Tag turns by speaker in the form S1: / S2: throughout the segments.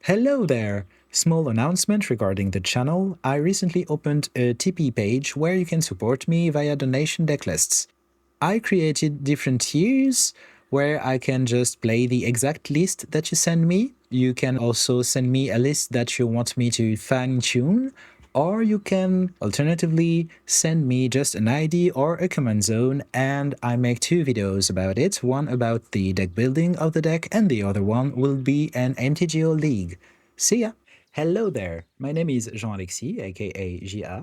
S1: Hello there! Small announcement regarding the channel. I recently opened a TP page where you can support me via donation decklists. I created different tiers where I can just play the exact list that you send me. You can also send me a list that you want me to fine-tune, or you can alternatively send me just an ID or a command zone, and I make two videos about it, one about the deck building of the deck and the other one will be an MTGO league. See ya! Hello there, my name is Jean-Alexis, aka GA,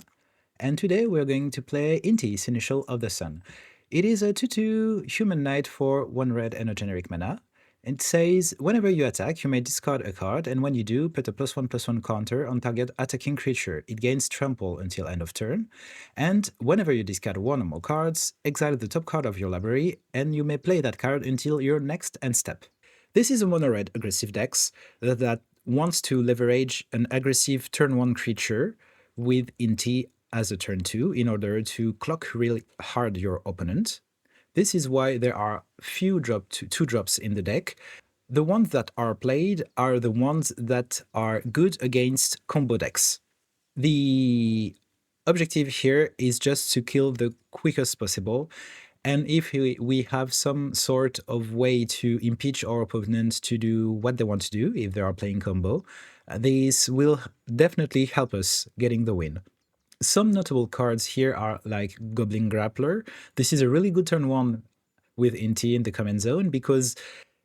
S1: and today we're going to play Inti, Seneschal of the Sun. It is a 2/2 human knight for 1 red and a generic mana. It says, whenever you attack, you may discard a card, and when you do, put a +1/+1 counter on target attacking creature. It gains trample until end of turn. And whenever you discard one or more cards, exile the top card of your library, and you may play that card until your next end step. This is a mono-red aggressive deck that wants to leverage an aggressive turn 1 creature with Inti as a turn 2 in order to clock really hard your opponent. This is why there are few two drops in the deck. The ones that are played are the ones that are good against combo decks. The objective here is just to kill the quickest possible, and if we have some sort of way to impeach our opponent to do what they want to do if they are playing combo, this will definitely help us getting the win. Some notable cards here are like Goblin Grappler. This is a really good turn 1 with Inti in the command zone, because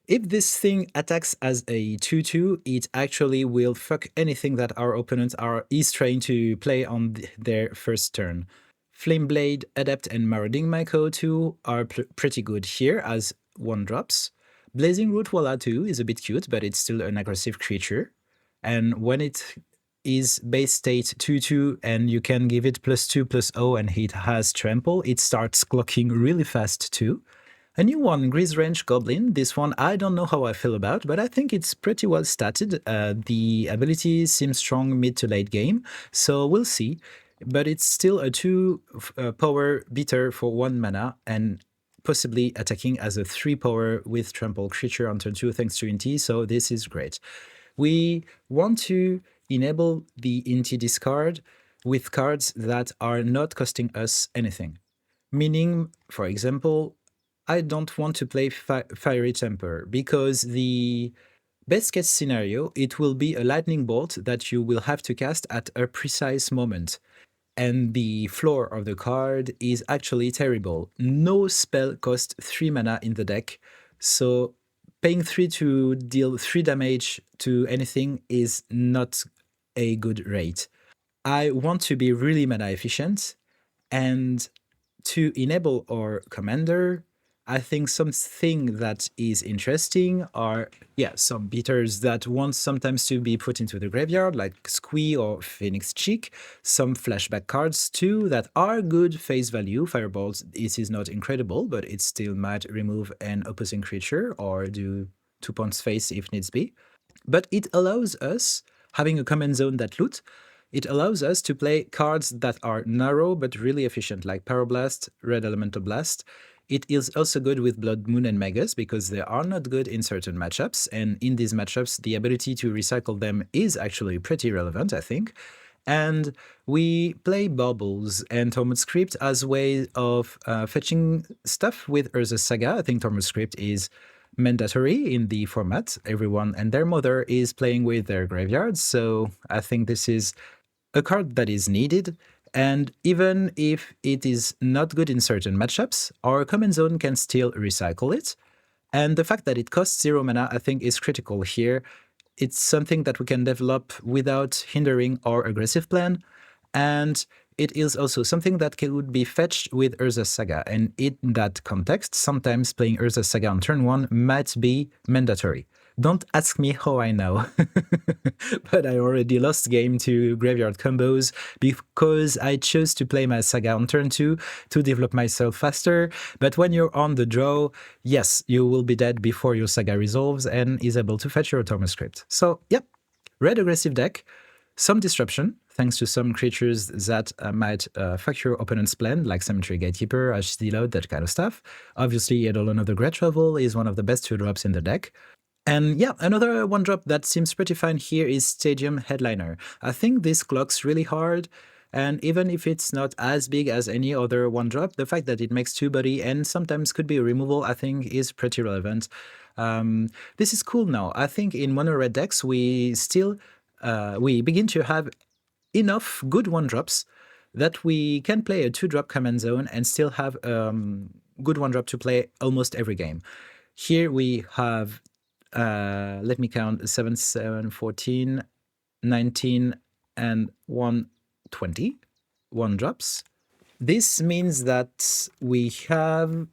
S1: if this thing attacks as a 2/2, it actually will fuck anything that our opponent is trying to play on their first turn. Flameblade, Adept, and Marauding Mako 2 are pretty good here as 1-drops. Blazing Root Walla 2 is a bit cute, but it's still an aggressive creature. And when it is base state 2/2 and you can give it +2/+0 and it has trample, it starts clocking really fast too. A new one, Grisrange Goblin. This one I don't know how I feel about, but I think it's pretty well statted. The abilities seem strong mid to late game, so we'll see. But it's still a 2 power beater for 1 mana and possibly attacking as a 3 power with trample creature on turn 2 thanks to Inti, so this is great. We want to enable the Inti discard with cards that are not costing us anything. Meaning, for example, I don't want to play Fiery Temper, because the best case scenario, it will be a lightning bolt that you will have to cast at a precise moment. And the floor of the card is actually terrible. No spell costs 3 mana in the deck, so paying 3 to deal 3 damage to anything is not a good rate. I want to be really mana efficient, and to enable our commander, I think something that is interesting are, some beaters that want sometimes to be put into the graveyard, like Squee or Phoenix Cheek. Some flashback cards too that are good face value. Fireballs, this is not incredible, but it still might remove an opposing creature or do 2 points face if needs be. But it allows us, having a command zone that loot, it allows us to play cards that are narrow but really efficient, like Pyroblast, Red Elemental Blast. It is also good with Blood Moon and Magus, because they are not good in certain matchups, and in these matchups the ability to recycle them is actually pretty relevant, I think. And we play Baubles and Tormod Script as way of fetching stuff with Urza's Saga. I think Tormod Script is mandatory in the format. Everyone and their mother is playing with their graveyards, so I think this is a card that is needed. And even if it is not good in certain matchups, our command zone can still recycle it. And the fact that it costs 0 mana, I think, is critical here. It's something that we can develop without hindering our aggressive plan. And it is also something that could be fetched with Urza's Saga. And in that context, sometimes playing Urza's Saga on turn 1 might be mandatory. Don't ask me how I know, but I already lost game to graveyard combos because I chose to play my Saga on turn 2 to develop myself faster. But when you're on the draw, yes, you will be dead before your Saga resolves and is able to fetch your Tormod Script. So, yep, red aggressive deck, some disruption, thanks to some creatures that might fuck your opponent's plan, like Cemetery Gatekeeper, HD Load, that kind of stuff. Obviously, Eidolon of the Great Travel is one of the best 2-drops in the deck. And yeah, another one drop that seems pretty fine here is Stadium Headliner. I think this clocks really hard, and even if it's not as big as any other one drop, the fact that it makes two body and sometimes could be removal, I think is pretty relevant. This is cool now. I think in mono red decks we begin to have enough good one drops that we can play a 2-drop command zone and still have good one drop to play almost every game. Here we have, let me count, 7, 7, 14, 19, and 120 one drops. This means that we have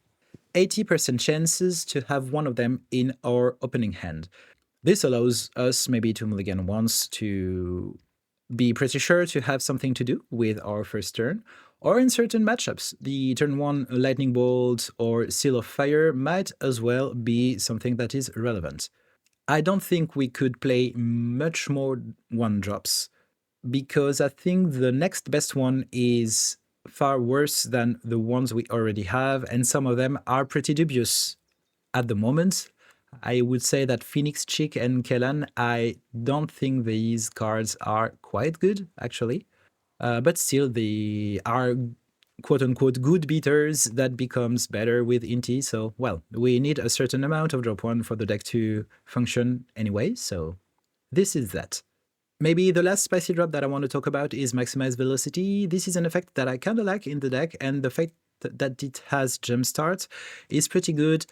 S1: 80% chances to have one of them in our opening hand. This allows us maybe to mulligan once to be pretty sure to have something to do with our first turn, or in certain matchups, the turn 1 Lightning Bolt or Seal of Fire might as well be something that is relevant. I don't think we could play much more one drops, because I think the next best one is far worse than the ones we already have, and some of them are pretty dubious at the moment. I would say that Phoenix Chick and Kellan, I don't think these cards are quite good, actually. But still, they are quote-unquote good beaters that becomes better with Inti. So, well, we need a certain amount of drop 1 for the deck to function anyway, so this is that. Maybe the last spicy drop that I want to talk about is Maximize Velocity. This is an effect that I kind of like in the deck, and the fact that it has Jumpstart is pretty good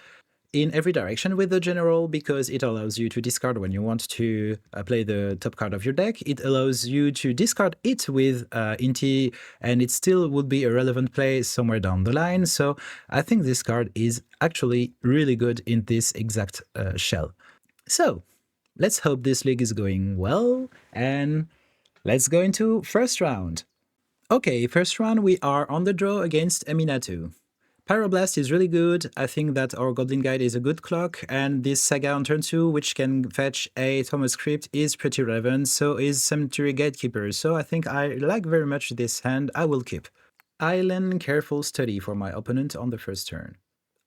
S1: in every direction with the general, because it allows you to discard when you want to play the top card of your deck. It allows you to discard it with Inti, and it still would be a relevant play somewhere down the line. So I think this card is actually really good in this exact shell. So let's hope this league is going well, and let's go into first round. Okay, first round we are on the draw against Aminatou. Pyroblast is really good. I think that our Goblin Guide is a good clock, and this Saga on turn 2, which can fetch a Thomas Crypt, is pretty relevant, so is Cemetery Gatekeeper. So I think I like very much this hand. I will keep. Island Careful Study for my opponent on the first turn.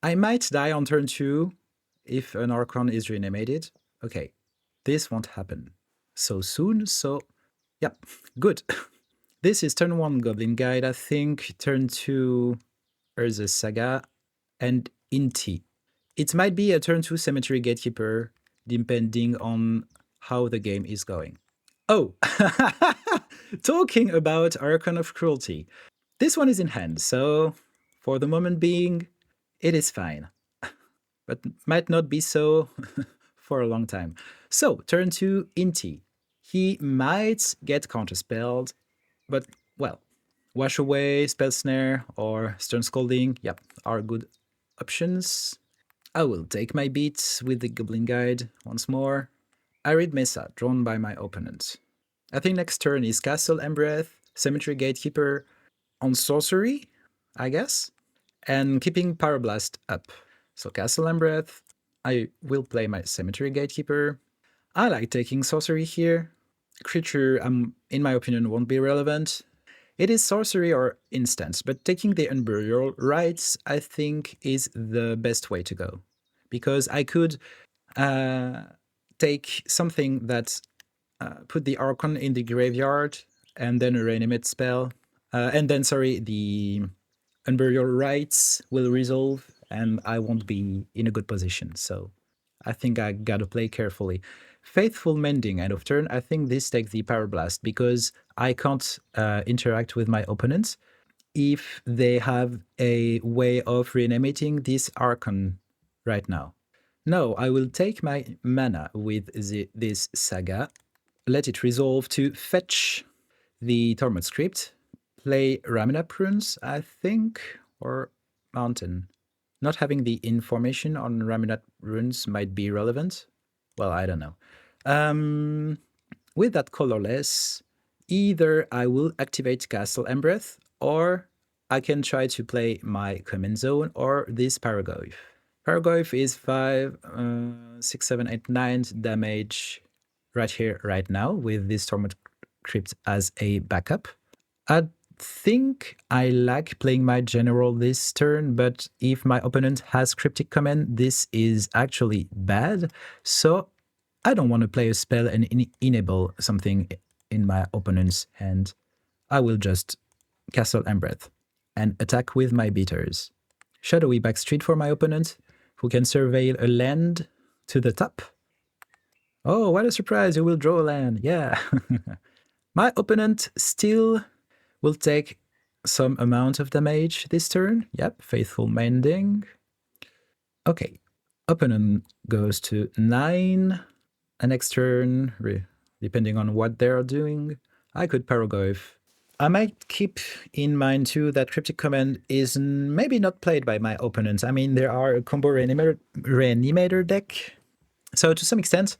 S1: I might die on turn 2 if an Archon is reanimated. Okay, this won't happen so soon, so yeah, good. This is turn 1 Goblin Guide, I think. Turn 2 Urza Saga, and Inti. It might be a turn 2 Cemetery Gatekeeper, depending on how the game is going. Oh, talking about Archon of Cruelty. This one is in hand, so for the moment being, it is fine. But might not be so for a long time. So, turn 2 Inti. He might get counterspelled, but, well, Wash Away, Spell Snare, or Stern Scolding, yep, are good options. I will take my beat with the Goblin Guide once more. I read Mesa, drawn by my opponent. I think next turn is Castle Embereth, Cemetery Gatekeeper on Sorcery, I guess, and keeping Pyroblast up. So Castle Embereth, I will play my Cemetery Gatekeeper. I like taking Sorcery here. Creature, in my opinion, won't be relevant. It is sorcery or instants, but taking the Unburial Rites, I think, is the best way to go. Because I could take something that put the Archon in the graveyard, and then a reanimate spell, the Unburial Rites will resolve, and I won't be in a good position. So I think I gotta play carefully. Faithful Mending, end of turn. I think this takes the Pyroblast, because I can't interact with my opponents if they have a way of reanimating this Archon right now. No, I will take my mana with this Saga, let it resolve to fetch the Tormod Script, play Raminap Runes, I think, or Mountain. Not having the information on Raminap Runes might be relevant. Well, I don't know. With that colorless, either I will activate Castle Embereth, or I can try to play my Command Zone or this Paragoyf. Paragoyf is 5, 6, 7, 8, 9 damage right here, right now, with this Tormod Crypt as a backup. At think I like playing my general this turn, but if my opponent has Cryptic Command, this is actually bad. So I don't want to play a spell and enable something in my opponent's hand. I will just Castle Embreath and attack with my beaters. Shadowy Backstreet for my opponent, who can surveil a land to the top. Oh, what a surprise, you will draw a land, yeah. My opponent still will take some amount of damage this turn. Yep, Faithful Mending. Okay, opponent goes to 9. Next turn, depending on what they're doing, I could Paragoyf. I might keep in mind too that Cryptic Command is maybe not played by my opponents. I mean, there are a combo reanimator deck, so to some extent,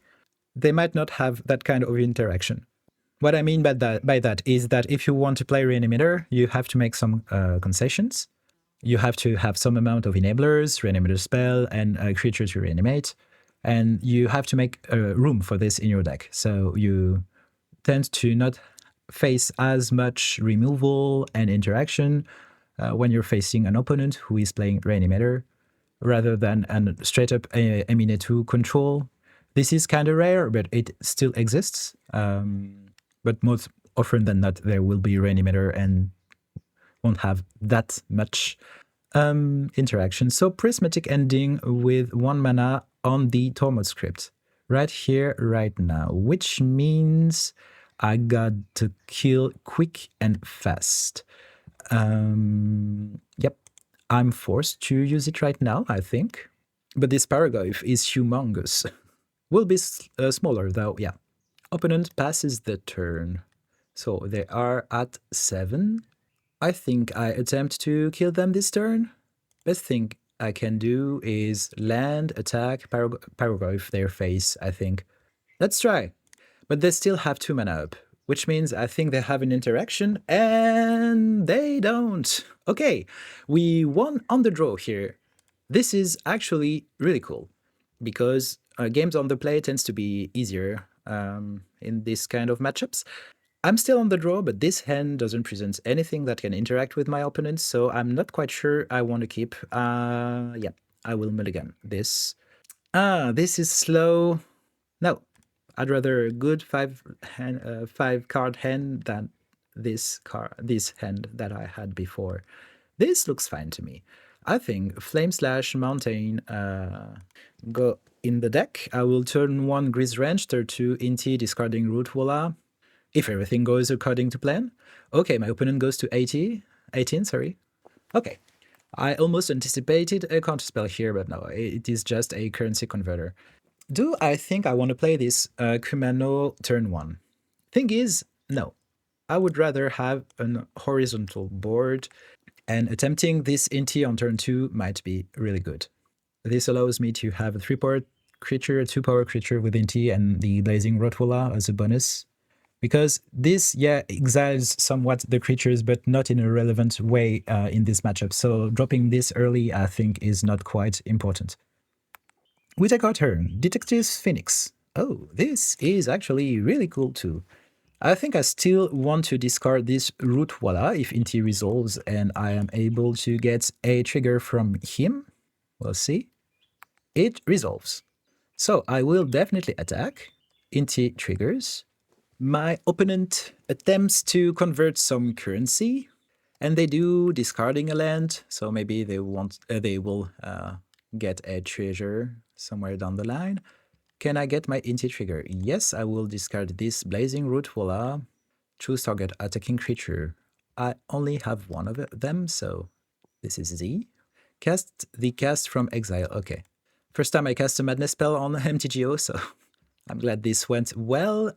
S1: they might not have that kind of interaction. What I mean by that is that if you want to play Reanimator, you have to make some concessions. You have to have some amount of enablers, Reanimator spell, and a creature to reanimate. And you have to make room for this in your deck. So you tend to not face as much removal and interaction when you're facing an opponent who is playing Reanimator, rather than a straight-up Aminatou control. This is kind of rare, but it still exists. But most often than not, there will be Reanimator and won't have that much interaction. So Prismatic Ending with 1 mana on the Tormod script. Right here, right now. Which means I got to kill quick and fast. Yep, I'm forced to use it right now, I think. But this Paragoyf is humongous. Will be smaller though, yeah. Opponent passes the turn. So they are at 7. I think I attempt to kill them this turn. Best thing I can do is land, attack, Paragoyf their face, I think. Let's try. But they still have 2 mana up, which means I think they have an interaction, and they don't. Okay, we won on the draw here. This is actually really cool, because games on the play tends to be easier in this kind of matchups. I'm still on the draw, but this hand doesn't present anything that can interact with my opponent, so I'm not quite sure I want to keep. Yeah, I will mulligan this. This is slow. No, I'd rather a good 5-card hand than this hand that I had before. This looks fine to me. I think Flame Slash Mountain go in the deck. I will turn 1 Grizz Wrench, turn 2 Inti, discarding Root Voila. If everything goes according to plan. Okay, my opponent goes to 18, sorry. Okay, I almost anticipated a counterspell here, but no, it is just a currency converter. Do I think I want to play this Kumano turn 1? Thing is, no. I would rather have an horizontal board, and attempting this Inti on turn 2 might be really good. This allows me to have a 3-power creature, a 2-power creature with Inti, and the Blazing Rotwala as a bonus. Because this, yeah, exiles somewhat the creatures, but not in a relevant way in this matchup. So dropping this early, I think, is not quite important. We take our turn. Detective Phoenix. Oh, this is actually really cool too. I think I still want to discard this Root Voila if Inti resolves and I am able to get a trigger from him. We'll see. It resolves. So I will definitely attack. Inti triggers. My opponent attempts to convert some currency, and they do, discarding a land, so maybe they will get a treasure somewhere down the line. Can I get my Inti trigger? Yes, I will discard this Blazing Root Voila. Choose target attacking creature. I only have 1 of them, so this is Z. Cast the Cast from Exile. Okay. First time I cast a Madness spell on MTGO, so I'm glad this went well.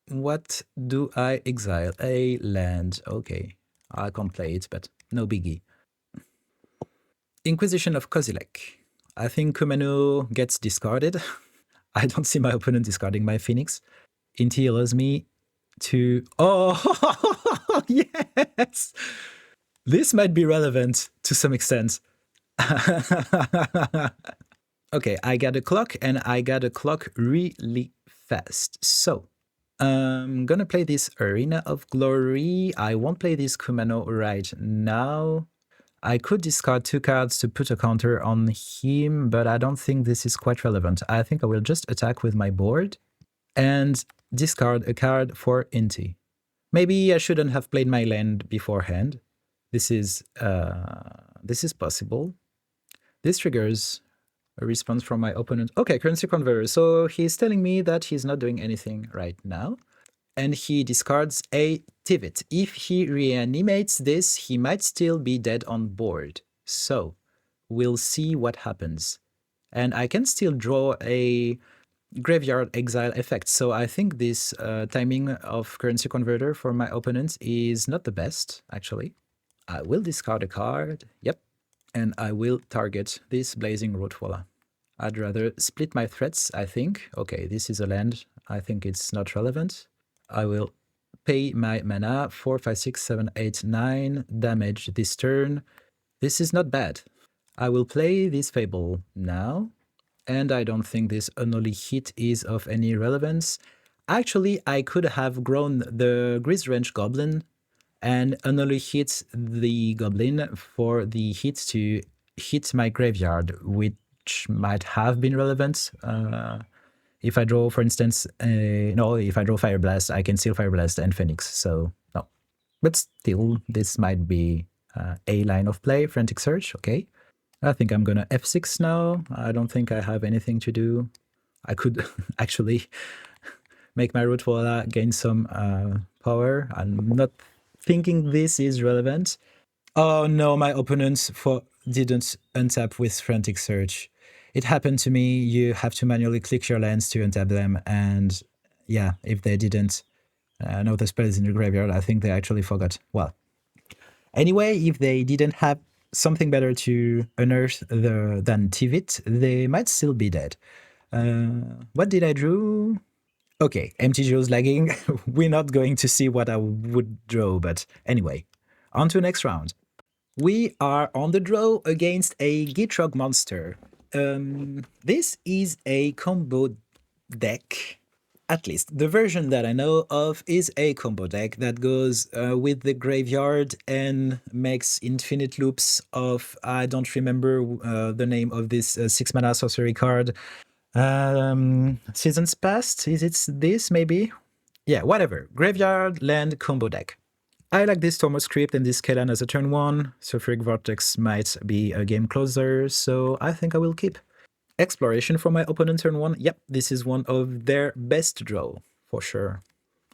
S1: What do I exile? A land. Okay. I can't play it, but no biggie. Inquisition of Kozilek. I think Kumano gets discarded. I don't see my opponent discarding my Phoenix. Inti allows me to... Oh, yes! This might be relevant to some extent. Okay, I got a clock, and I got a clock really fast. So, I'm gonna play this Arena of Glory. I won't play this Kumano right now. I could discard 2 cards to put a counter on him, but I don't think this is quite relevant. I think I will just attack with my board and discard a card for Inti. Maybe I shouldn't have played my land beforehand. This is possible. This triggers a response from my opponent. Okay, currency converter. So he's telling me that he's not doing anything right now. And he discards a Tivit. If he reanimates this, he might still be dead on board. So we'll see what happens. And I can still draw a graveyard exile effect. So I think this timing of currency converter for my opponent is not the best, actually. I will discard a card. Yep. And I will target this Blazing Roadwaller. I'd rather split my threats, I think. Okay, this is a land. I think it's not relevant. I will pay my mana, 4, 5, 6, 7, 8, 9, damage this turn. This is not bad. I will play this Fable now, and I don't think this unholy hit is of any relevance. Actually, I could have grown the Grisrange Goblin and unholy hit the Goblin for the hit to hit my graveyard, which might have been relevant. If I draw, for instance, no, if I draw Fire Blast, I can steal Fire Blast and Phoenix, so no. But still, this might be a line of play. Frantic Search, okay. I think I'm gonna F6 now. I don't think I have anything to do. I could actually make my Rootwalla gain some power. I'm not thinking this is relevant. Oh no, my opponent didn't untap with Frantic Search. It happened to me. You have to manually click your lands to untap them, and yeah, if they didn't know the spell is in the graveyard, I think they actually forgot. Well, anyway, if they didn't have something better to unearth than Tivit, they might still be dead. What did I draw? Okay, MTGO's lagging. We're not going to see what I would draw, but anyway, on to next round. We are on the draw against a Gitrog monster. This is a combo deck. At least the version that I know of is a combo deck that goes with the graveyard and makes infinite loops of, I don't remember the name of this 6 mana sorcery card. Seasons Past, is it this maybe? Yeah, whatever. Graveyard, land, combo deck. I like this Tormod script and this Kellan as a turn 1. Sulfuric Vortex might be a game closer, so I think I will keep. Exploration for my opponent turn 1. Yep, this is one of their best draw, for sure.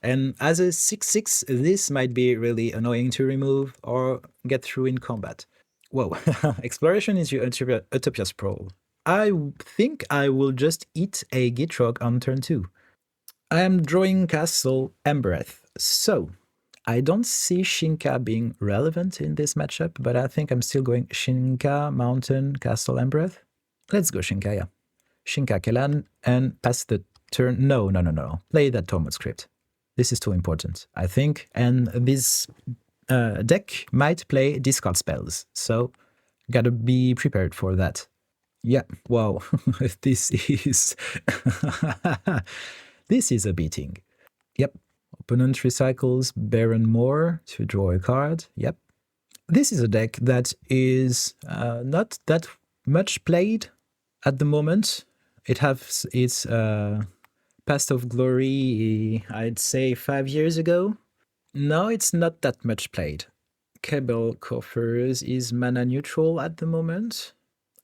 S1: And as a 6/6, this might be really annoying to remove or get through in combat. Whoa, Exploration is your Utopia Sprawl. I think I will just eat a Gitrog on turn 2. I am drawing Castle Embereth, so I don't see Shinka being relevant in this matchup, but I think I'm still going Shinka, Mountain, Castle, Embereth. Let's go Shinka, yeah. Shinka, Kellan, and pass the turn. No. Play that Tormod script. This is too important, I think. And this deck might play discard spells, so gotta be prepared for that. Yeah, wow, this is... this is a beating. Yep. Opponent recycles Baron Moor to draw a card. Yep. This is a deck that is not that much played at the moment. It has its Past of Glory, I'd say 5 years ago. No, it's not that much played. Cable Coffers is mana neutral at the moment.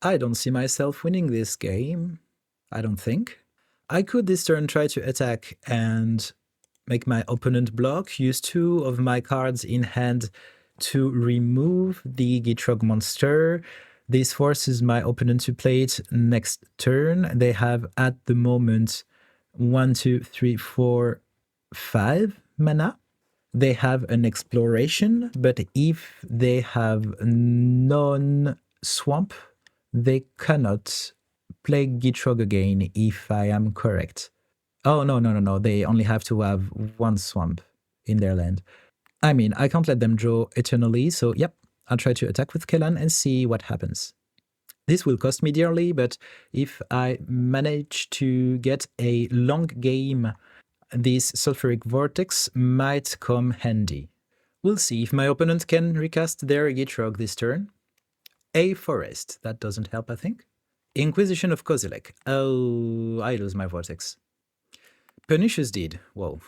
S1: I don't see myself winning this game. I don't think. I could this turn try to attack and make my opponent block, use 2 of my cards in hand to remove the Gitrog monster. This forces my opponent to play it next turn. They have at the moment 1, 2, 3, 4, 5 mana. They have an exploration, but if they have non-swamp, they cannot play Gitrog again, if I am correct. Oh, no. They only have to have 1 swamp in their land. I mean, I can't let them draw eternally, so yep, I'll try to attack with Kellan and see what happens. This will cost me dearly, but if I manage to get a long game this sulfuric vortex might come handy. We'll see if my opponent can recast their Gitrog this turn. A forest, that doesn't help, I think. Inquisition of Kozilek. Oh, I lose my vortex. Pernicious Deed. Whoa.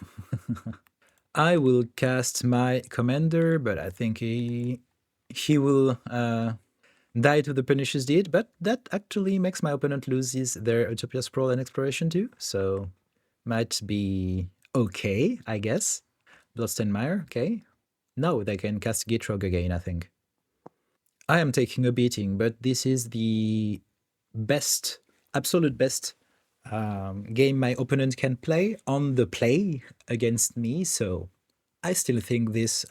S1: I will cast my commander, but I think he will die to the Pernicious Deed, but that actually makes my opponent lose their Utopia Sprawl and Exploration too, so might be okay, I guess. Bloodstained Mire, okay. No, they can cast Gitrog again, I think. I am taking a beating, but this is the best, absolute best game my opponent can play on the play against me, so I still think this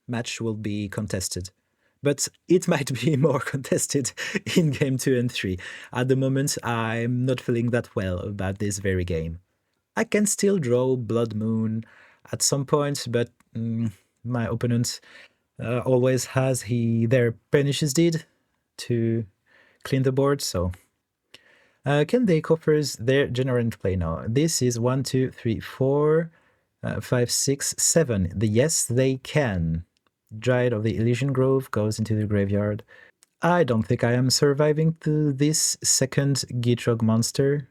S1: match will be contested. But it might be more contested in game 2 and 3. At the moment, I'm not feeling that well about this very game. I can still draw Blood Moon at some point, but my opponent always has their Pernicious Deed to clean the board, so... can they coffers their general play now? This is 1, 2, 3, 4, 5, 6, 7. Yes, they can. Dryad of the Elysian Grove goes into the graveyard. I don't think I am surviving to this second Gitrog monster.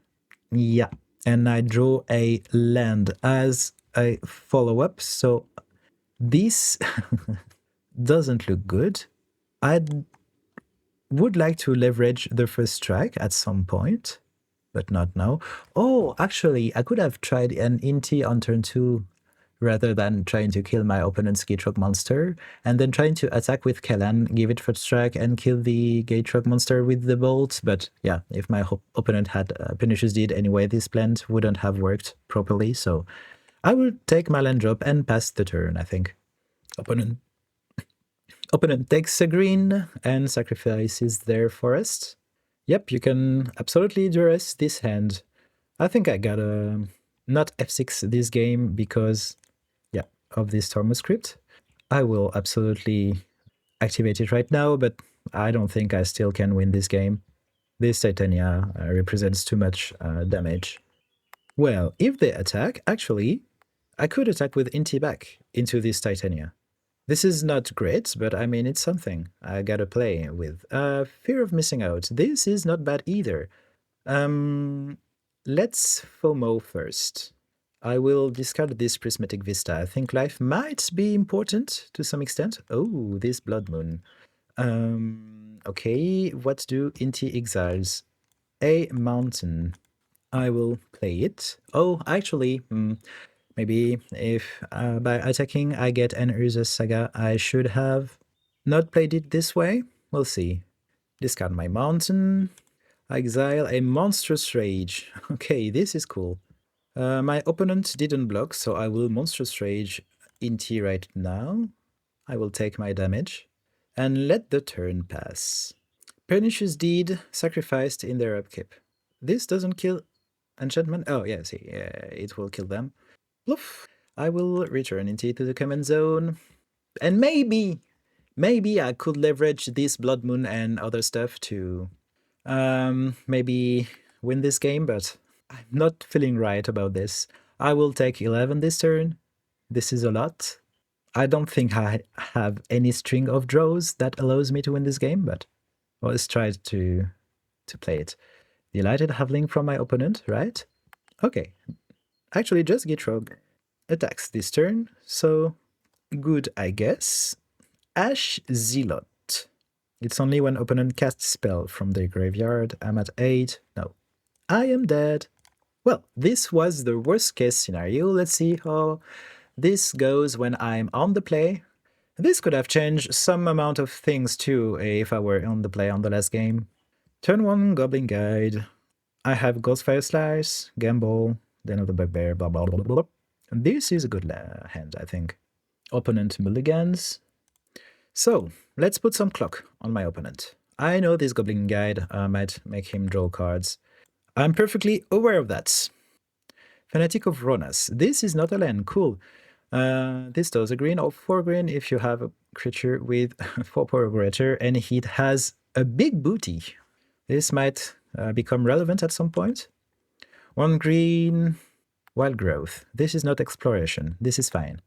S1: Yeah, and I draw a land as a follow-up, so this doesn't look good. I would like to leverage the first strike at some point, but not now. Oh, actually, I could have tried an Inti on turn 2 rather than trying to kill my opponent's Gitrog monster, and then trying to attack with Kellan, give it first strike, and kill the Gitrog monster with the bolt. But yeah, if my opponent had Pernicious Deed anyway, this plan wouldn't have worked properly, so I will take my land drop and pass the turn, I think. Opponent takes a green and sacrifices their forest. Yep, you can absolutely duress this hand. I think I gotta not f6 this game because, yeah, of this Tormo script. I will absolutely activate it right now, but I don't think I still can win this game. This Titania represents too much damage. Well, if they attack, actually, I could attack with Inti back into this Titania. This is not great, but I mean, it's something I gotta play with. Fear of missing out. This is not bad either. Let's FOMO first. I will discard this Prismatic Vista. I think life might be important to some extent. Oh, this Blood Moon. Okay, what do Inti exiles? A mountain. I will play it. Oh, actually, maybe if by attacking I get an Urza's Saga, I should have not played it this way. We'll see. Discard my mountain. Exile a Monstrous Rage. Okay, this is cool. My opponent didn't block, so I will Monstrous Rage Inti right now. I will take my damage and let the turn pass. Pernicious Deed sacrificed in their upkeep. This doesn't kill enchantment. Oh, yeah, see, it will kill them. Bluff. I will return into the command zone. And maybe I could leverage this Blood Moon and other stuff to maybe win this game, but I'm not feeling right about this. I will take 11 this turn. This is a lot. I don't think I have any string of draws that allows me to win this game, but let's try to play it. Delighted Halfling from my opponent, right? Okay. Actually, just Gitrog attacks this turn, so good, I guess. Ash Zealot. It's only when opponent casts spell from their graveyard. I'm at 8. No. I am dead. Well, this was the worst case scenario. Let's see how this goes when I'm on the play. This could have changed some amount of things too if I were on the play on the last game. Turn 1, Goblin Guide. I have Ghostfire Slice, Gamble, Den of the Bugbear, blah blah blah blah. This is a good hand, I think. Opponent mulligans. So, let's put some clock on my opponent. I know this Goblin Guide might make him draw cards. I'm perfectly aware of that. Fanatic of Ronas. This is not a land. Cool. This does a green or 4 green if you have a creature with 4 power greater and it has a big booty. This might become relevant at some point. 1 green. Wild growth. This is not exploration. This is fine.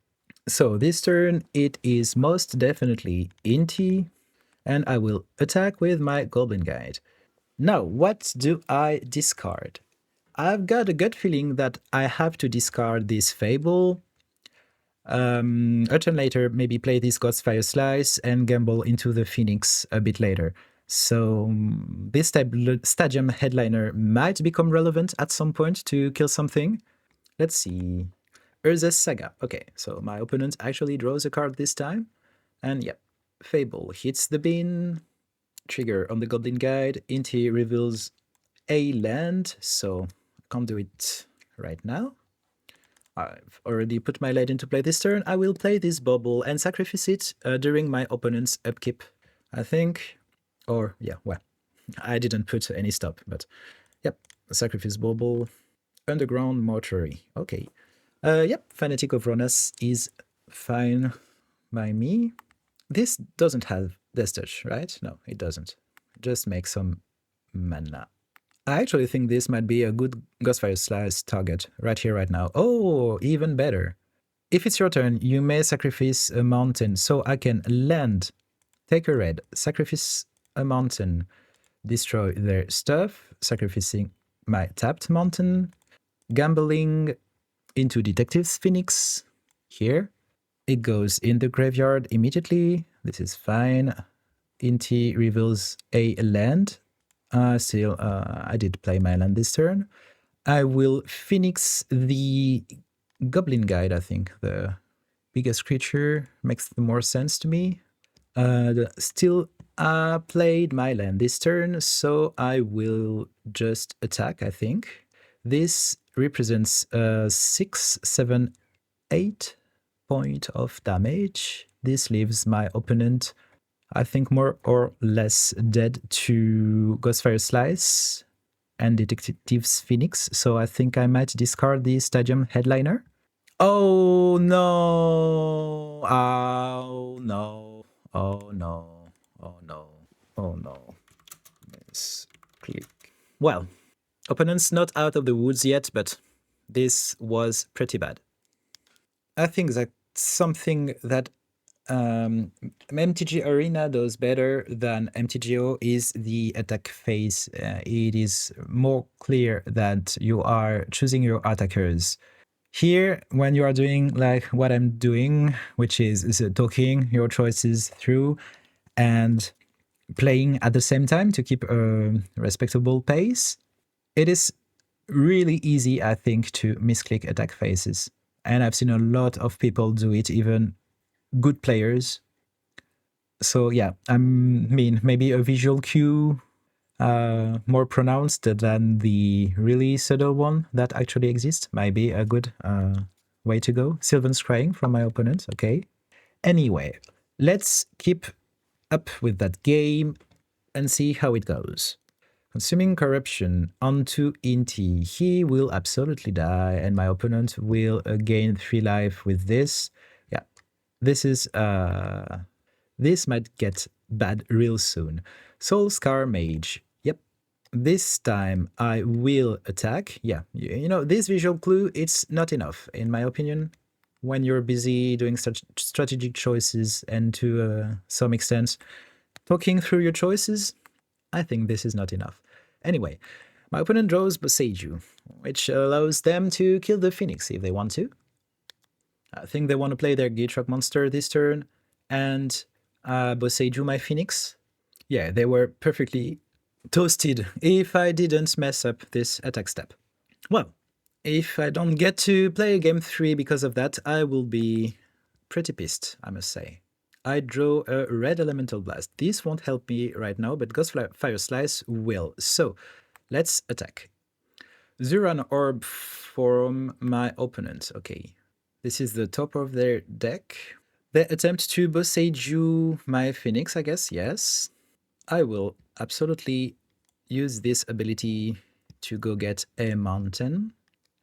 S1: So this turn, it is most definitely Inti, and I will attack with my Goblin Guide. Now, what do I discard? I've got a gut feeling that I have to discard this Fable. A turn later, maybe play this Ghostfire Slice and gamble into the Phoenix a bit later. So this Stadium Headliner might become relevant at some point to kill something. Let's see. Urza's Saga. Okay, so my opponent actually draws a card this time. And yeah, Fable hits the bin. Trigger on the Goblin Guide. Inti reveals a land, so I can't do it right now. I've already put my land into play this turn. I will play this bubble and sacrifice it during my opponent's upkeep, I think. Or, yeah, well, I didn't put any stop, but yep, sacrifice bubble, underground mortuary. Okay. Yep, Fanatic of Ronas is fine by me. This doesn't have Death Touch, right? No, it doesn't. Just make some mana. I actually think this might be a good Ghostfire Slice target right here, right now. Oh, even better. If it's your turn, you may sacrifice a mountain, so I can land, take a red, sacrifice a mountain, destroy their stuff, sacrificing my tapped mountain, gambling into Detective's Phoenix here. It goes in the graveyard immediately. This is fine. Inti reveals a land. I did play my land this turn. I will Phoenix the Goblin Guide, I think. The biggest creature makes more sense to me. Still played my land this turn, so I will just attack, I think. This represents 6, 7, 8 point of damage. This leaves my opponent, I think, more or less dead to Ghostfire Slice and Detective's Phoenix, so I think I might discard the Stadium Headliner. Oh no! Oh no! Oh no! Oh no! Oh no! Let's click. Well, opponent's not out of the woods yet, but this was pretty bad. I think that's something that MTG Arena does better than MTGO is the attack phase. It is more clear that you are choosing your attackers. Here, when you are doing like what I'm doing, which is talking your choices through and playing at the same time to keep a respectable pace, it is really easy, I think, to misclick attack phases. And I've seen a lot of people do it, even good players. So yeah, I mean, maybe a visual cue more pronounced than the really subtle one that actually exists might be a good way to go. Sylvan's Crying from my opponent, okay. Anyway, let's keep up with that game and see how it goes. Consuming Corruption onto Inti. He will absolutely die, and my opponent will gain 3 life with this. Yeah, this is this might get bad real soon. Soul Scar Mage. Yep. This time I will attack. Yeah, you know, this visual clue, it's not enough, in my opinion. When you're busy doing such strategic choices and to some extent talking through your choices, I think this is not enough. Anyway, my opponent draws Boseiju, which allows them to kill the Phoenix if they want to. I think they want to play their Gitrog monster this turn, and Boseiju my Phoenix. Yeah, they were perfectly toasted if I didn't mess up this attack step. Well, if I don't get to play game 3 because of that, I will be pretty pissed, I must say. I draw a red Elemental Blast. This won't help me right now, but Ghostfire Slice will. So, let's attack. Zuran Orb from my opponent. Okay, this is the top of their deck. They attempt to Boseiju my Phoenix, I guess, yes. I will absolutely use this ability to go get a mountain.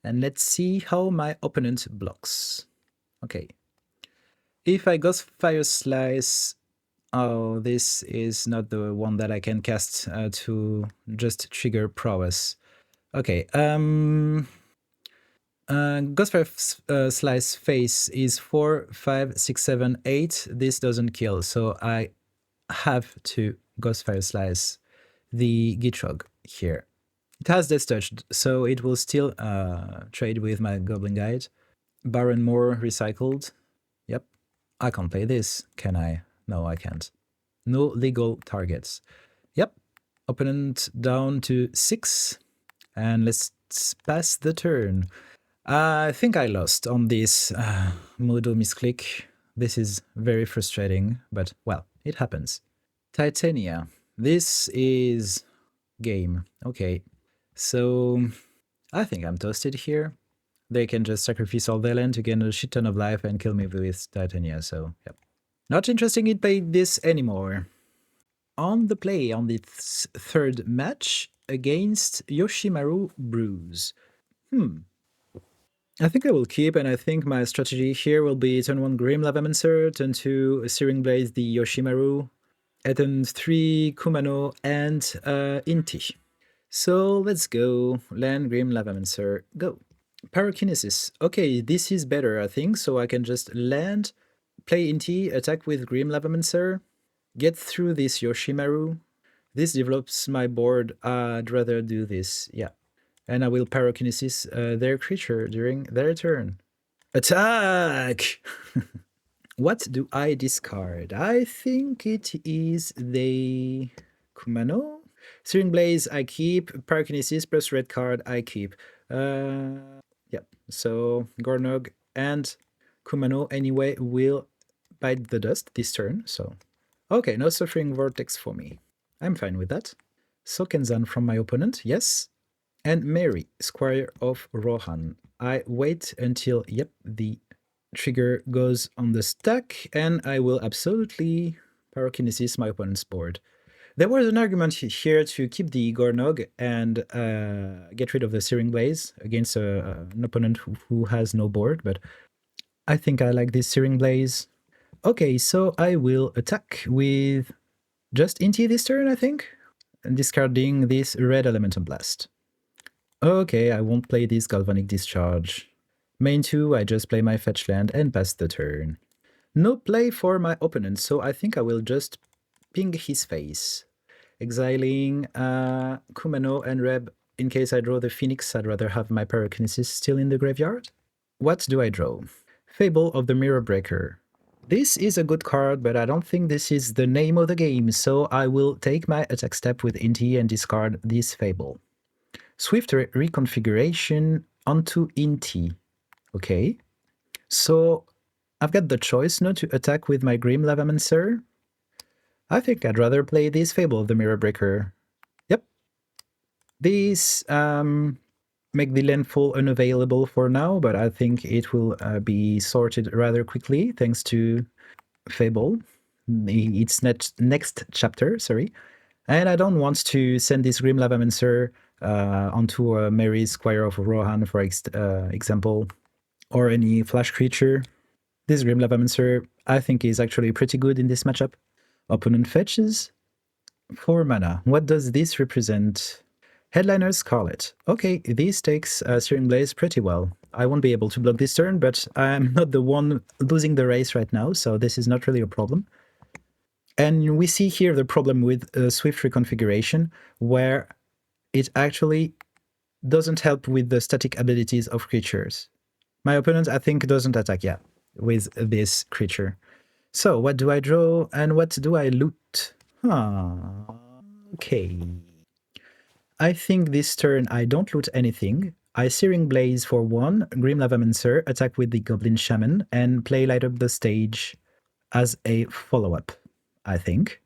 S1: And let's see how my opponent blocks. Okay. If I Ghostfire Slice, oh, this is not the one that I can cast to just trigger prowess. Okay, Ghostfire Slice face is 4, 5, 6, 7, 8. This doesn't kill, so I have to Ghostfire Slice the Gitrog here. It has Death Touch, so it will still trade with my Goblin Guide. Baron Moore recycled. Yep. I can't play this, can I? No, I can't. No legal targets. Yep. Opponent down to 6. And let's pass the turn. I think I lost on this Modo misclick. This is very frustrating, but well, it happens. Titania. This is game. Okay. So I think I'm toasted here. They can just sacrifice all their land to gain a shit ton of life and kill me with Titania, so yep. Not interested in playing this anymore. On the play on the third match against Yoshimaru Bruse. I think I will keep, and I think my strategy here will be turn 1 Grim Lavamancer, turn 2 Searing Blaze the Yoshimaru, and turn 3 Kumano and Inti. So let's go. Land Grim Lavamancer, go. Pyrokinesis. Okay, this is better, I think, so I can just land, play Inti, attack with Grim Lavamancer, get through this Yoshimaru. This develops my board. I'd rather do this, yeah. And I will Pyrokinesis their creature during their turn. Attack! What do I discard? I think it is the Kumano? Searing Blaze, I keep. Pyrokinesis plus red card, I keep. Yeah, so Gornog and Kumano anyway will bite the dust this turn, so... Okay, no Suffering Vortex for me. I'm fine with that. Sokenzan from my opponent, yes. And Mary, Squire of Rohan. I wait until, yep, the trigger goes on the stack, and I will absolutely Pyrokinesis my opponent's board. There was an argument here to keep the Gornog and get rid of the Searing Blaze against an opponent who has no board, but I think I like this Searing Blaze. Okay, so I will attack with just Inti this turn, I think, and discarding this Red Elemental Blast. Okay, I won't play this Galvanic Discharge. Main 2, I just play my fetch land and pass the turn. No play for my opponent, so I think I will just ping his face. Exiling Kumano and Reb. In case I draw the Phoenix, I'd rather have my Pyrokinesis still in the graveyard. What do I draw? Fable of the Mirror Breaker. This is a good card, but I don't think this is the name of the game, so I will take my attack step with Inti and discard this Fable. Swift reconfiguration onto Inti. Okay. So I've got the choice now to attack with my Grim Lavamancer. I think I'd rather play this Fable of the Mirror Breaker. Yep. These make the landfall unavailable for now, but I think it will be sorted rather quickly thanks to Fable. Its next chapter, sorry. And I don't want to send this Grim Lavamancer onto Mary's Squire of Rohan, for example, or any flash creature. This Grim Lavamancer, I think, is actually pretty good in this matchup. Opponent fetches 4 mana. What does this represent? Headliner Scarlet. Okay, this takes Searing Blaze pretty well. I won't be able to block this turn, but I'm not the one losing the race right now, so this is not really a problem. And we see here the problem with Swift reconfiguration, where it actually doesn't help with the static abilities of creatures. My opponent, I think, doesn't attack yet with this creature. So, what do I draw and what do I loot? Okay. I think this turn I don't loot anything. I Searing Blaze for 1, Grim Lavamancer, attack with the Goblin Shaman, and play Light Up the Stage as a follow-up, I think.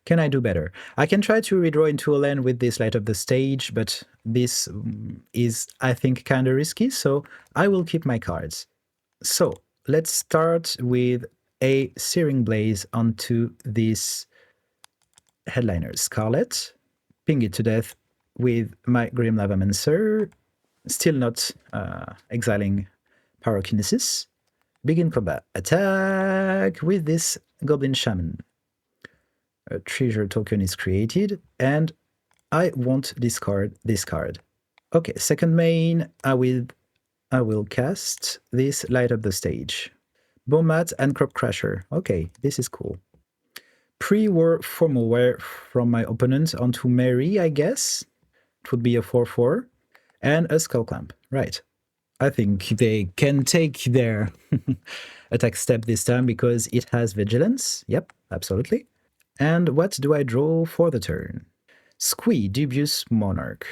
S1: Can I do better? I can try to redraw into a land with this Light Up the Stage, but this is, I think, kind of risky, so I will keep my cards. So, let's start with a Searing Blaze onto this Headliner Scarlet. Ping it to death with my Grim Lavamancer. Still not exiling Pyrokinesis. Begin combat. Attack with this Goblin Shaman. A treasure token is created, and I won't discard this card. Okay, second main, I will I will cast this Light Up the Stage. Bomat and Crop Crusher. Okay, this is cool. Pre-war Formalware from my opponent onto Mary, I guess. It would be a 4-4. And a Skull Clamp. Right. I think they can take their attack step this time because it has Vigilance. Yep, absolutely. And what do I draw for the turn? Squee, Dubious Monarch.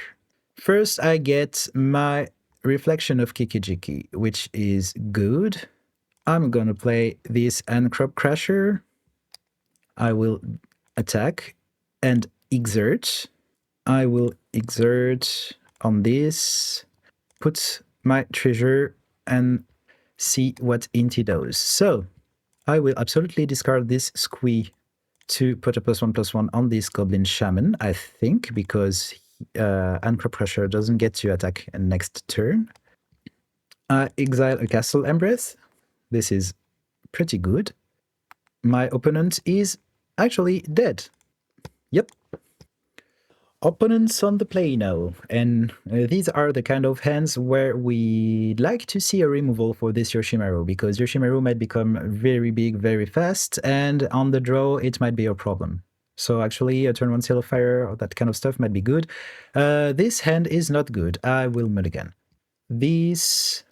S1: First, I get my Reflection of Kikijiki, which is good. I'm gonna play this Crop Crusher. I will attack and exert. I will exert on this, put my treasure, and see what Inti does. So I will absolutely discard this Squee to put a +1/+1 on this Goblin Shaman, I think, because Crop Crusher doesn't get to attack next turn. Exile a Castle Embrace. This is pretty good. My opponent is actually dead. Yep. Opponents on the play now, and these are the kind of hands where we'd like to see a removal for this Yoshimaru, because Yoshimaru might become very big very fast, and on the draw it might be a problem. So actually a turn 1 Seal of Fire or that kind of stuff might be good. This hand is not good. I will mulligan. This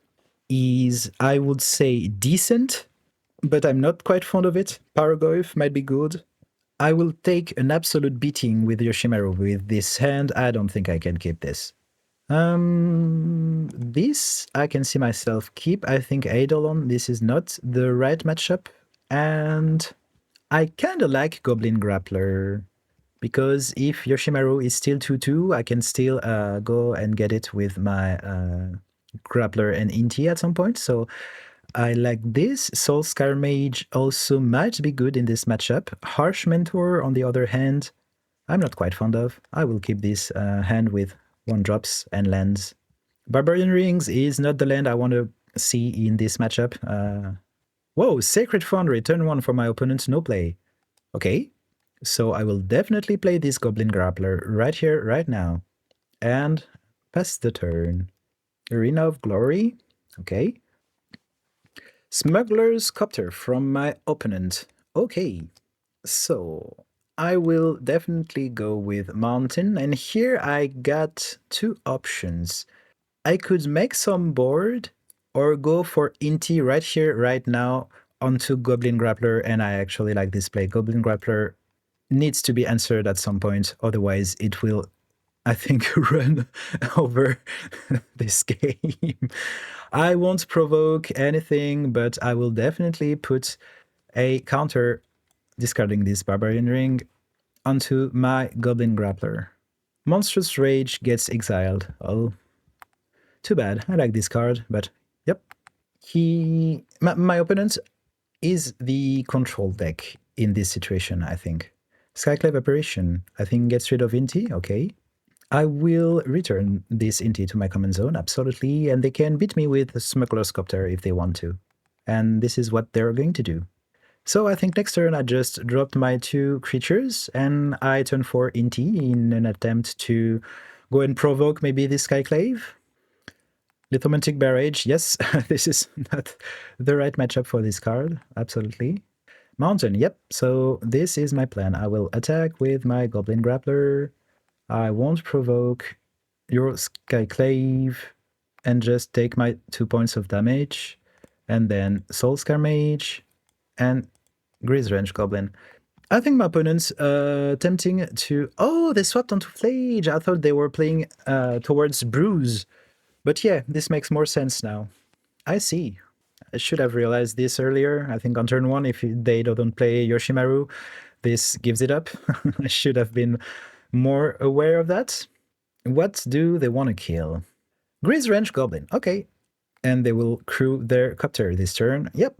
S1: is, I would say, decent, but I'm not quite fond of it. Paragoyf might be good. I will take an absolute beating with Yoshimaru with this hand. I don't think I can keep this. This I can see myself keep. I think Eidolon, this is not the right matchup. And I kind of like Goblin Grappler, because if Yoshimaru is still 2-2, I can still go and get it with my Grappler and Inti at some point. So I like this. Soul Scar Mage also might be good in this matchup. Harsh Mentor, on the other hand, I'm not quite fond of. I will keep this hand with 1-drops and lands. Barbarian Rings is not the land I want to see in this matchup. Whoa, Sacred Foundry, turn 1 for my opponent, no play. Okay, so I will definitely play this Goblin Grappler right here, right now. And pass the turn. Arena of Glory, okay. Smuggler's Copter from my opponent. Okay, so I will definitely go with Mountain, and here I got 2 options. I could make some board or go for Inti right here, right now, onto Goblin Grappler, and I actually like this play. Goblin Grappler needs to be answered at some point, otherwise it will, I think, run over this game. I won't provoke anything, but I will definitely put a counter discarding this Barbarian Ring onto my Goblin Grappler. Monstrous Rage gets exiled. Oh, too bad. I like this card, but yep. My opponent is the control deck in this situation, I think. Skyclave Apparition, I think, gets rid of Inti, okay. I will return this Inti to my command zone, absolutely, and they can beat me with Smuggler's Copter if they want to. And this is what they're going to do. So I think next turn I just dropped my 2 creatures, and I turn for Inti in an attempt to go and provoke maybe this Skyclave. Lithomantic Barrage, yes, this is not the right matchup for this card, absolutely. Mountain, yep, so this is my plan. I will attack with my Goblin Grappler. I won't provoke your Skyclave and just take my 2 points of damage, and then Soul Scar Mage and Grisrange Goblin. I think my opponent's tempting to... Oh, they swapped onto Flage. I thought they were playing towards Bruse. But yeah, this makes more sense now. I see. I should have realized this earlier. I think on turn 1, if they don't play Yoshimaru, this gives it up. I should have been more aware of that. What do they want to kill? Grisrange Goblin. Okay. And they will crew their Copter this turn. Yep.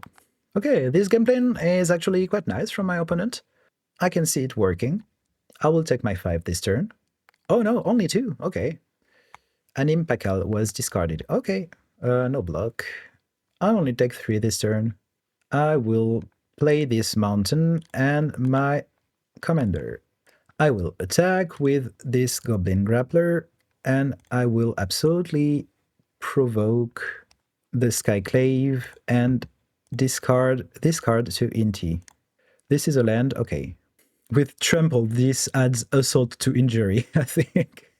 S1: Okay, this game plan is actually quite nice from my opponent. I can see it working. I will take my 5 this turn. Oh no, only 2. Okay. An Impakal was discarded. Okay, no block. I only take 3 this turn. I will play this Mountain and my Commander. I will attack with this Goblin Grappler, and I will absolutely provoke the Skyclave, and discard this card to Inti. This is a land, okay. With Trample, this adds Assault to Injury, I think.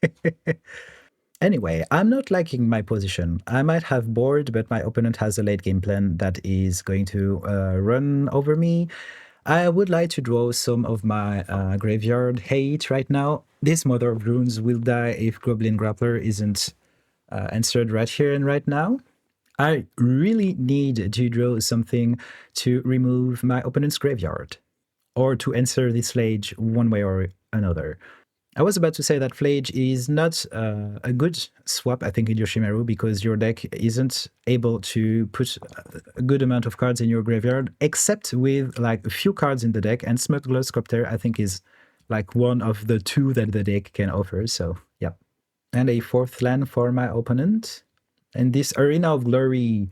S1: Anyway, I'm not liking my position. I might have board, but my opponent has a late game plan that is going to run over me. I would like to draw some of my graveyard hate right now. This Mother of Runes will die if Goblin Grappler isn't answered right here and right now. I really need to draw something to remove my opponent's graveyard, or to answer this Flage one way or another. I was about to say that Flage is not a good swap, I think, in Yoshimaru, because your deck isn't able to put a good amount of cards in your graveyard, except with like a few cards in the deck, and Smuggler's Copter, I think, is like one of the two that the deck can offer, so yeah. And a fourth land for my opponent. And this Arena of Glory,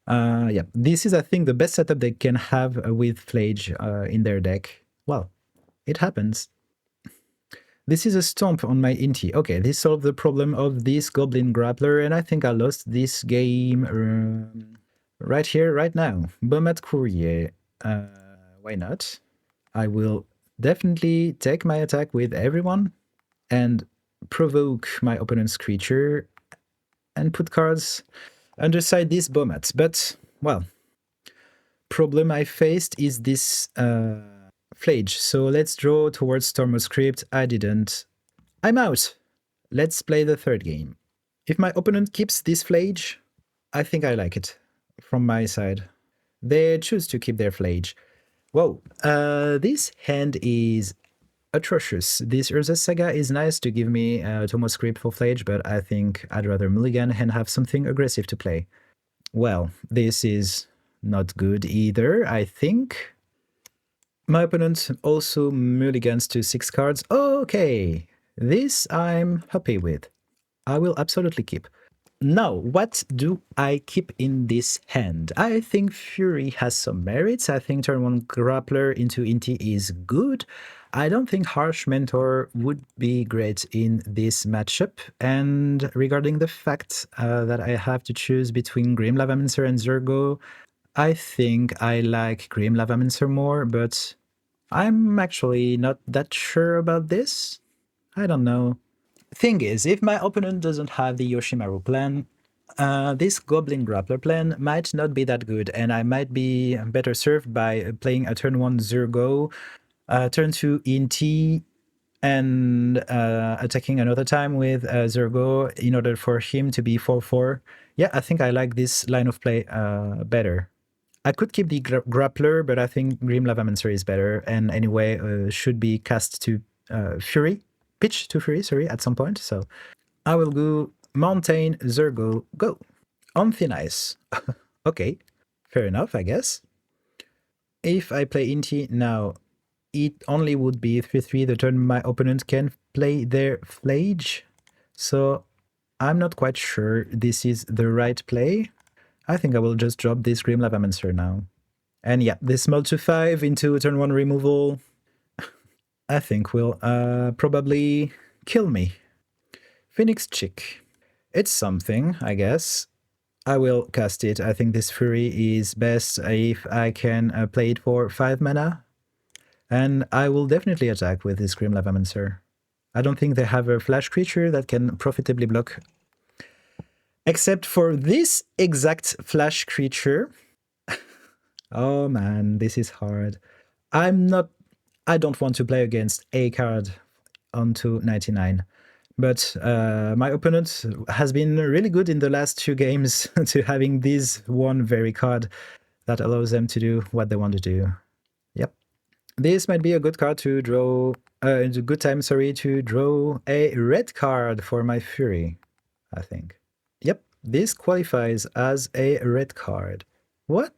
S1: yeah, this is, I think, the best setup they can have with Flage in their deck. Well, it happens. This is a stomp on my Inti. Okay, this solved the problem of this Goblin Grappler, and I think I lost this game right here, right now. Bomat Courier. Why not? I will definitely take my attack with everyone and provoke my opponent's creature and put cards underside this Bomat. But, well, problem I faced is this Flage. So let's draw towards Stormoscript. I didn't. I'm out. Let's play the third game. If my opponent keeps this Flage, I think I like it from my side. They choose to keep their Flage. Whoa, this hand is atrocious. This Urza Saga is nice to give me Tomoscript for Flage, but I think I'd rather mulligan and have something aggressive to play. Well, this is not good either, I think. My opponent also mulligans to 6 cards. Okay, this I'm happy with. I will absolutely keep. Now, what do I keep in this hand? I think Fury has some merits. I think turn 1 Grappler into Inti is good. I don't think Harsh Mentor would be great in this matchup. And regarding the fact that I have to choose between Grim Lavamancer and Zergo, I think I like Grim Lavamancer more, but I'm actually not that sure about this. I don't know. Thing is, if my opponent doesn't have the Yoshimaru plan, this Goblin Grappler plan might not be that good, and I might be better served by playing a turn 1 Zergo, turn 2 Inti, and attacking another time with Zergo in order for him to be 4-4. Yeah, I think I like this line of play better. I could keep the Grappler, but I think Grim Lavamancer is better, and anyway should be cast to Fury. Pitch to Fury, sorry, at some point. So I will go Mountain, Zergo, go. On thin ice. Okay, fair enough, I guess. If I play Inti now, it only would be 3-3 the turn my opponent can play their Flage. So I'm not quite sure this is the right play. I think I will just drop this Grim Lavamancer now. And yeah, this Mull to 5 into turn 1 removal, I think will probably kill me. Phoenix Chick. It's something, I guess. I will cast it. I think this Fury is best if I can play it for 5 mana. And I will definitely attack with this Grim Lavamancer. I don't think they have a flash creature that can profitably block. Except for this exact flash creature. Oh man, this is hard. I don't want to play against a card onto 99. But my opponent has been really good in the last 2 games to having this one very card that allows them to do what they want to do. Yep. This might be a good card to draw, a good time, sorry, to draw a red card for my Fury, I think. Yep, this qualifies as a red card. What?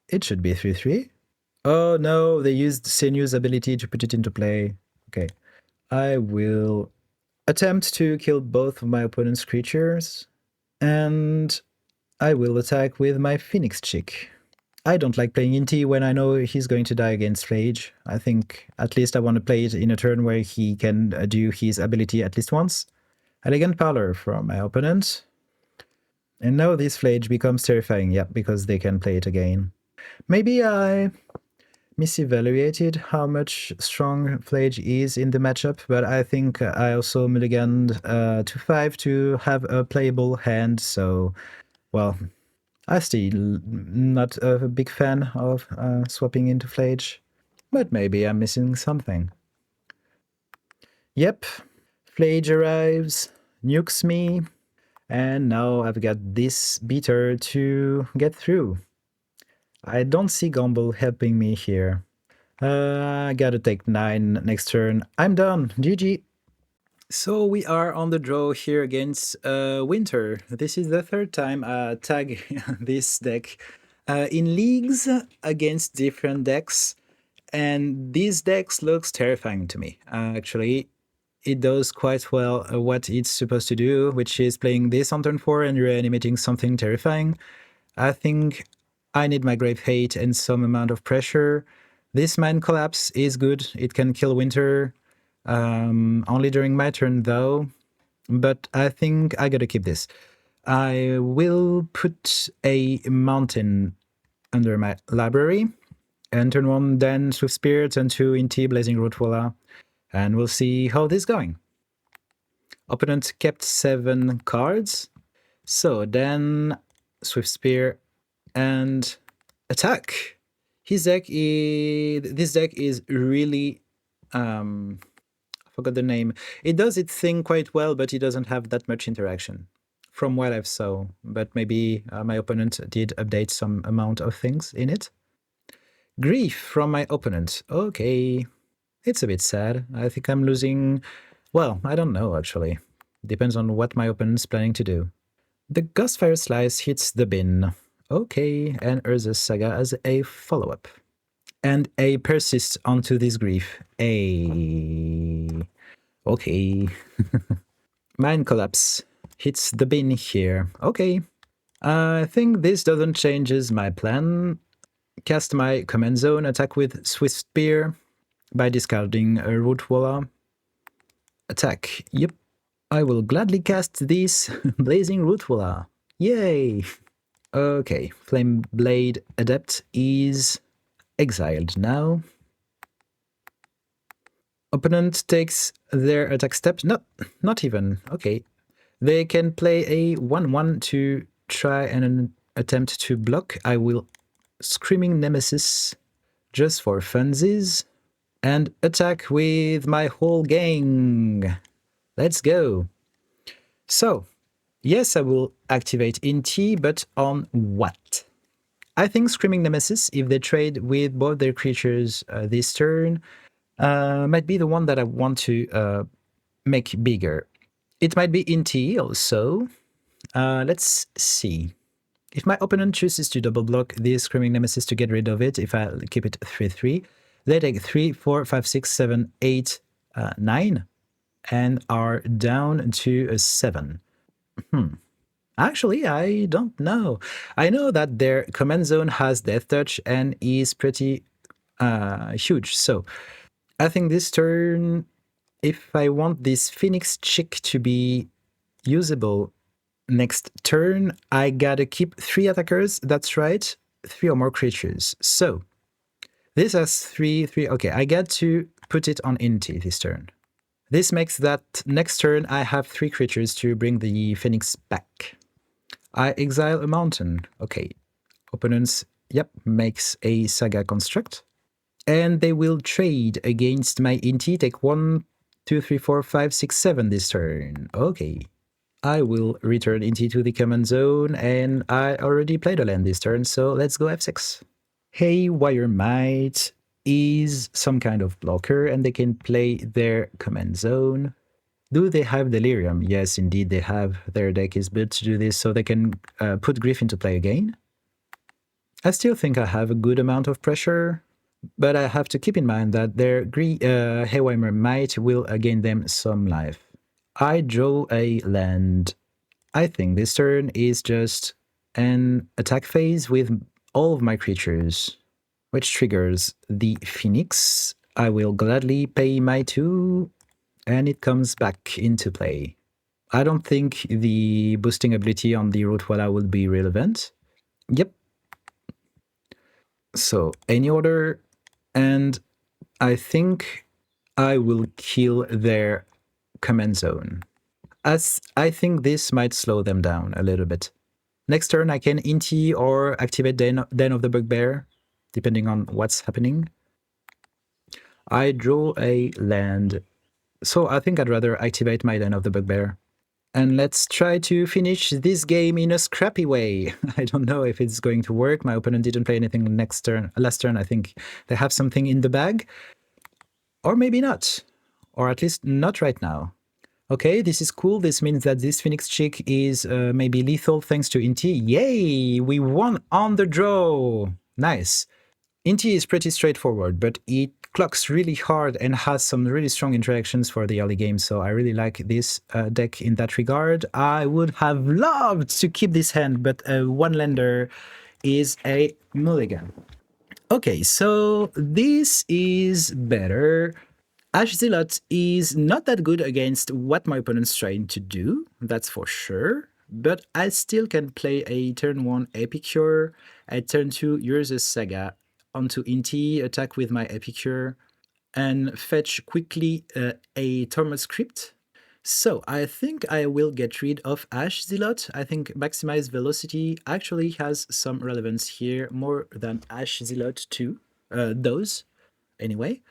S1: It should be 3-3. Oh no, they used Sinew's ability to put it into play. Okay. I will attempt to kill both of my opponent's creatures, and I will attack with my Phoenix Chick. I don't like playing Inti when I know he's going to die against Flage. I think at least I want to play it in a turn where he can do his ability at least once. Elegant Parlor from my opponent. And now this Flage becomes terrifying, yeah, because they can play it again. Maybe I misevaluated how much strong Flage is in the matchup, but I think I also mulliganed to 5 to have a playable hand, so, well, I still not a big fan of swapping into Flage, but maybe I'm missing something. Yep, Flage arrives, nukes me, and now I've got this beater to get through. I don't see Gumball helping me here. I gotta take 9 next turn. I'm done. GG. So we are on the draw here against Winter. This is the third time I tag this deck in leagues against different decks. And these decks looks terrifying to me. Actually, it does quite well what it's supposed to do, which is playing this on turn 4 and reanimating something terrifying. I think I need my Grave Hate and some amount of pressure. This Mind Collapse is good. It can kill Winter. Only during my turn, though. But I think I gotta keep this. I will put a Mountain under my library. And turn 1, then Swift Spear, turn 2, Inti, Blazing Root, voila. And we'll see how this is going. Opponent kept 7 cards. So then Swift Spear and attack. This deck is really I forgot the name. It does its thing quite well, but it doesn't have that much interaction from what I've saw. But maybe my opponent did update some amount of things in it. Grief from my opponent. Okay. It's a bit sad. I think I'm losing... Well, I don't know, actually. Depends on what my opponent's planning to do. The Ghostfire Slice hits the bin. Okay, and Urza's Saga as a follow-up. And a Persist onto this Grief. Okay. Mind Collapse hits the bin here. Okay. I think this doesn't changes my plan. Cast my Command Zone, attack with Swift Spear by discarding a Root Voila. Attack. Yep. I will gladly cast this Blazing Root Voila. Yay! Okay, Flame Blade Adept is exiled now. Opponent takes their attack step. No, not even. Okay. They can play a 1-1 to try and attempt to block. I will Screaming Nemesis just for funsies and attack with my whole gang. Let's go. So, yes, I will activate Inti, but on what? I think Screaming Nemesis, if they trade with both their creatures this turn, might be the one that I want to make bigger. It might be Inti also. Let's see. If my opponent chooses to double block this Screaming Nemesis to get rid of it, if I keep it 3-3, they take 3, 4, 5, 6, 7, 8, 9, and are down to a 7. Actually, I don't know. I know that their Command Zone has Death Touch and is pretty huge. So I think this turn, if I want this Phoenix Chick to be usable next turn, I gotta keep 3 attackers. That's right, 3 or more creatures. So this has 3, 3. Okay, I got to put it on Inti this turn. This makes that next turn I have 3 creatures to bring the Phoenix back. I exile a mountain. Okay. Opponents, yep, makes a Saga construct. And they will trade against my Inti. Take 1, 2, 3, 4, 5, 6, 7 this turn. Okay. I will return Inti to the command zone, and I already played a land this turn, so let's go f6. Haywire Might is some kind of blocker, and they can play their command zone. Do they have Delirium? Yes, indeed they have. Their deck is built to do this, so they can put Griff into play again. I still think I have a good amount of pressure, but I have to keep in mind that their Haywire Might will gain them some life. I draw a land. I think this turn is just an attack phase with all of my creatures, which triggers the Phoenix. I will gladly pay my 2, and it comes back into play. I don't think the boosting ability on the Rootwalla would be relevant. Yep. So any order, and I think I will kill their command zone, as I think this might slow them down a little bit. Next turn, I can Inti or activate Den of the Bugbear, depending on what's happening. I draw a land, so I think I'd rather activate my Den of the Bugbear. And let's try to finish this game in a scrappy way. I don't know if it's going to work. My opponent didn't play anything last turn. I think they have something in the bag. Or maybe not. Or at least not right now. Okay, this is cool. This means that this Phoenix Chick is maybe lethal thanks to Inti. Yay! We won on the draw! Nice. Inti is pretty straightforward, but it clocks really hard and has some really strong interactions for the early game, so I really like this deck in that regard. I would have loved to keep this hand, but one lander is a mulligan. Okay, so this is better. Ash Zealot is not that good against what my opponent's trying to do, that's for sure. But I still can play a turn 1 Epicure, a turn 2 Urza's Saga onto Inti, attack with my Epicure, and fetch quickly a Tormod script. So I think I will get rid of Ash Zealot. I think Maximize Velocity actually has some relevance here, more than Ash Zealot 2 does, anyway.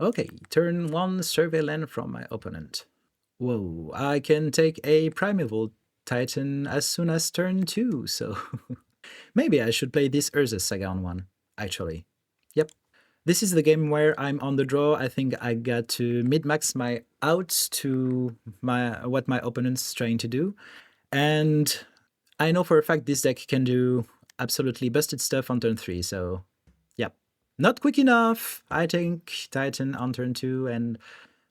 S1: Okay, turn 1 survey land from my opponent. Whoa, I can take a Primeval Titan as soon as turn 2, so maybe I should play this Urza Saga on 1, actually. Yep. This is the game where I'm on the draw. I think I got to mid-max my outs to what my opponent's trying to do. And I know for a fact this deck can do absolutely busted stuff on turn 3, so yep. Not quick enough. I think Titan on turn 2, and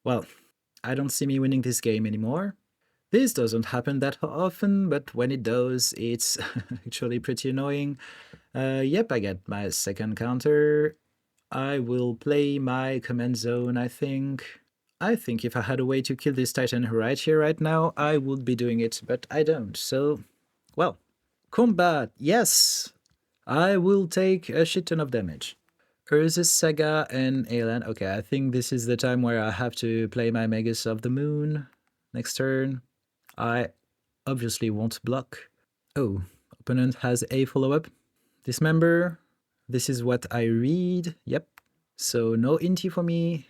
S1: well, I don't see me winning this game anymore. This doesn't happen that often, but when it does, it's actually pretty annoying. Yep, I get my second counter. I will play my command zone, I think. I think if I had a way to kill this Titan right here, right now, I would be doing it, but I don't. So, well, combat, yes! I will take a shit ton of damage. Urza's Saga and Aelan. Okay, I think this is the time where I have to play my Magus of the Moon. Next turn. I obviously won't block. Oh, opponent has a follow-up. Dismember. This is what I read. Yep. So no Inti for me.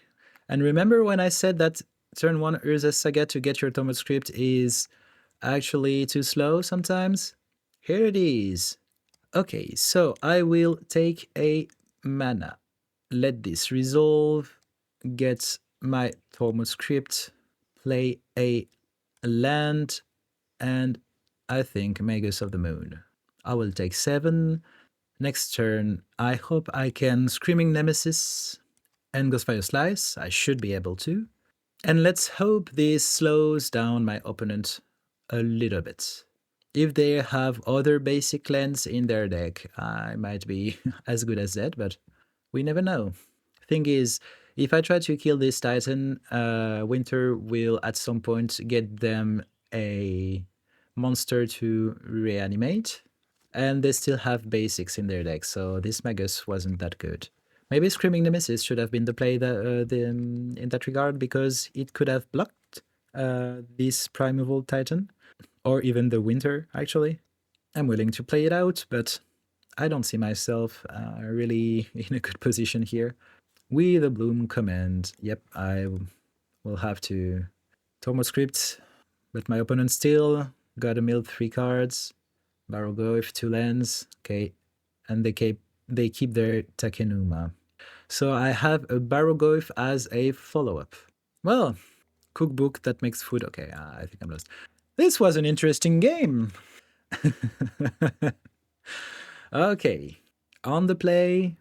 S1: And remember when I said that turn 1 Urza's Saga to get your Tormod script is actually too slow sometimes? Here it is. Okay, so I will take a mana. Let this resolve, get my Tormod script, play a land, and I think Magus of the Moon. I will take 7. Next turn, I hope I can Screaming Nemesis and Ghostfire Slice. I should be able to. And let's hope this slows down my opponent a little bit. If they have other basic lands in their deck, I might be as good as that, but we never know. Thing is, if I try to kill this Titan, Winter will at some point get them a monster to reanimate, and they still have basics in their deck, so this Magus wasn't that good. Maybe Screaming Nemesis should have been the play in that regard, because it could have blocked this Primeval Titan, or even the Winter, actually. I'm willing to play it out, but I don't see myself really in a good position here. With a Bloom command, yep, I will have to Tormod script, but my opponent still got a mill 3 cards. Barrogoyf 2 lands, okay, and they keep their Takenuma. So I have a Barrogoyf as a follow-up. Well, cookbook that makes food. Okay, I think I'm lost. This was an interesting game. Okay, on the play,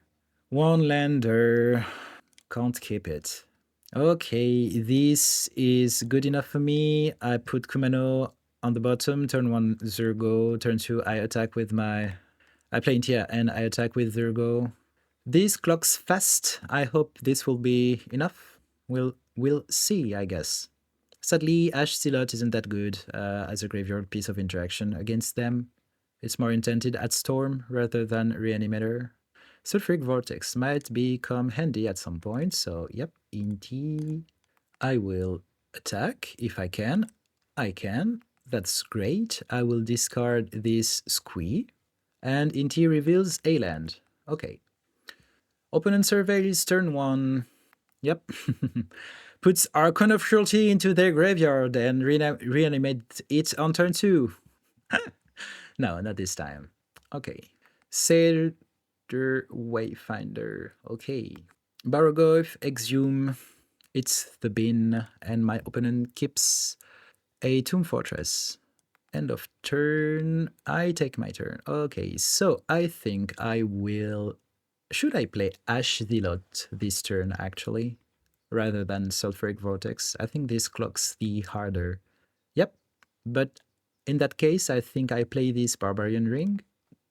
S1: 1 lander, can't keep it. Okay, this is good enough for me. I put Kumano on the bottom, turn 1 Zergo, turn 2 I attack with my... I play Intia and I attack with Zergo. This clocks fast. I hope this will be enough. We'll see, I guess. Sadly, Ash Zealot isn't that good as a graveyard piece of interaction against them. It's more intended at Storm rather than Reanimator. Sulfuric Vortex might become handy at some point, so yep, Inti. I will attack if I can. I can. That's great. I will discard this Squee. And Inti reveals a land. Okay. Opponent surveys turn 1. Yep. Puts Archon of Cruelty into their graveyard and reanimate it on turn 2. No, not this time. Okay. Sailor Wayfinder. Okay. Barogov, Exhume. It's the bin, and my opponent keeps a Tomb Fortress. End of turn. I take my turn. Okay, so I think I will... Should I play Ash Zealot this turn, actually? Rather than Sulfuric Vortex? I think this clocks the harder. Yep, but in that case, I think I play this Barbarian Ring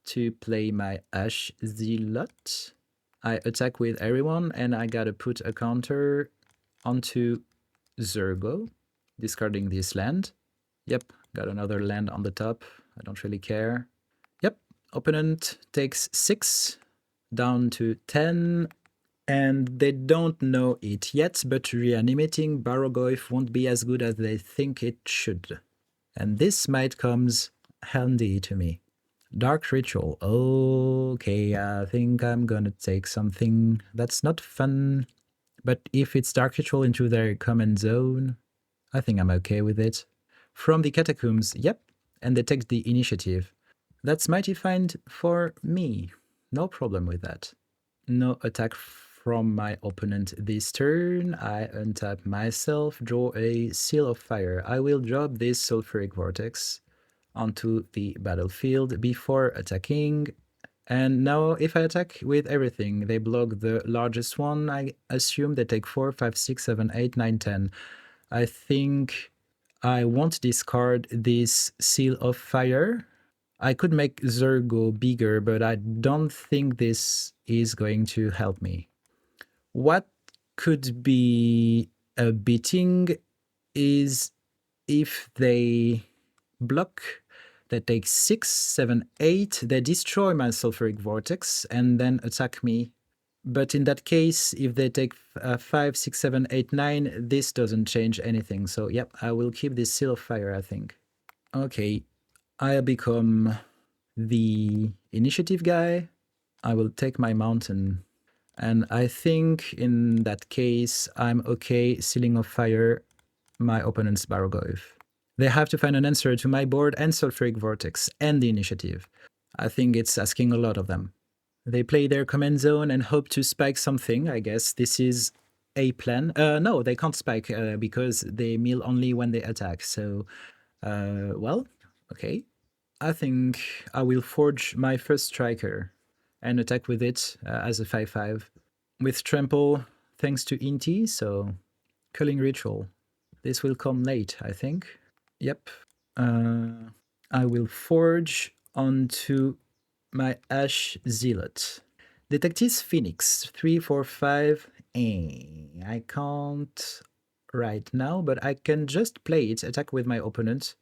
S1: to play my Ash Zealot. I attack with everyone, and I gotta put a counter onto Zergo, discarding this land. Yep, got another land on the top. I don't really care. Yep, opponent takes 6, down to 10, and they don't know it yet, but reanimating Barogov won't be as good as they think it should. And this might comes handy to me. Dark Ritual. Okay, I think I'm gonna take something that's not fun. But if it's Dark Ritual into their command zone, I think I'm okay with it. From the Catacombs, yep, and they take the initiative. That's mighty fine for me. No problem with that. No attack from my opponent this turn. I untap myself, draw a Seal of Fire. I will drop this Sulfuric Vortex onto the battlefield before attacking. And now if I attack with everything, they block the largest one. I assume they take 4, 5, 6, 7, 8, 9, 10. I think I won't discard this Seal of Fire. I could make Zergo bigger, but I don't think this is going to help me. What could be a beating is if they block, they take 6, 7, 8, they destroy my Sulfuric Vortex and then attack me. But in that case, if they take 5, 6, 7, 8, 9, this doesn't change anything. So yep, I will keep this Seal of Fire, I think. Okay, I become the initiative guy. I will take my mountain. And I think in that case, I'm okay Sealing of Fire my opponent's Barogov. They have to find an answer to my board and Sulfuric Vortex and the initiative. I think it's asking a lot of them. They play their command zone and hope to spike something. I guess this is a plan. No, they can't spike because they mill only when they attack. So, well, okay. I think I will forge my first striker and attack with it as a 5/5 with trample thanks to Inti. So, Culling Ritual. This will come late, I think. Yep. I will forge onto my Ash Zealot. Detectives Phoenix, 3, 4, 5. I can't right now, but I can just play it, attack with my opponent.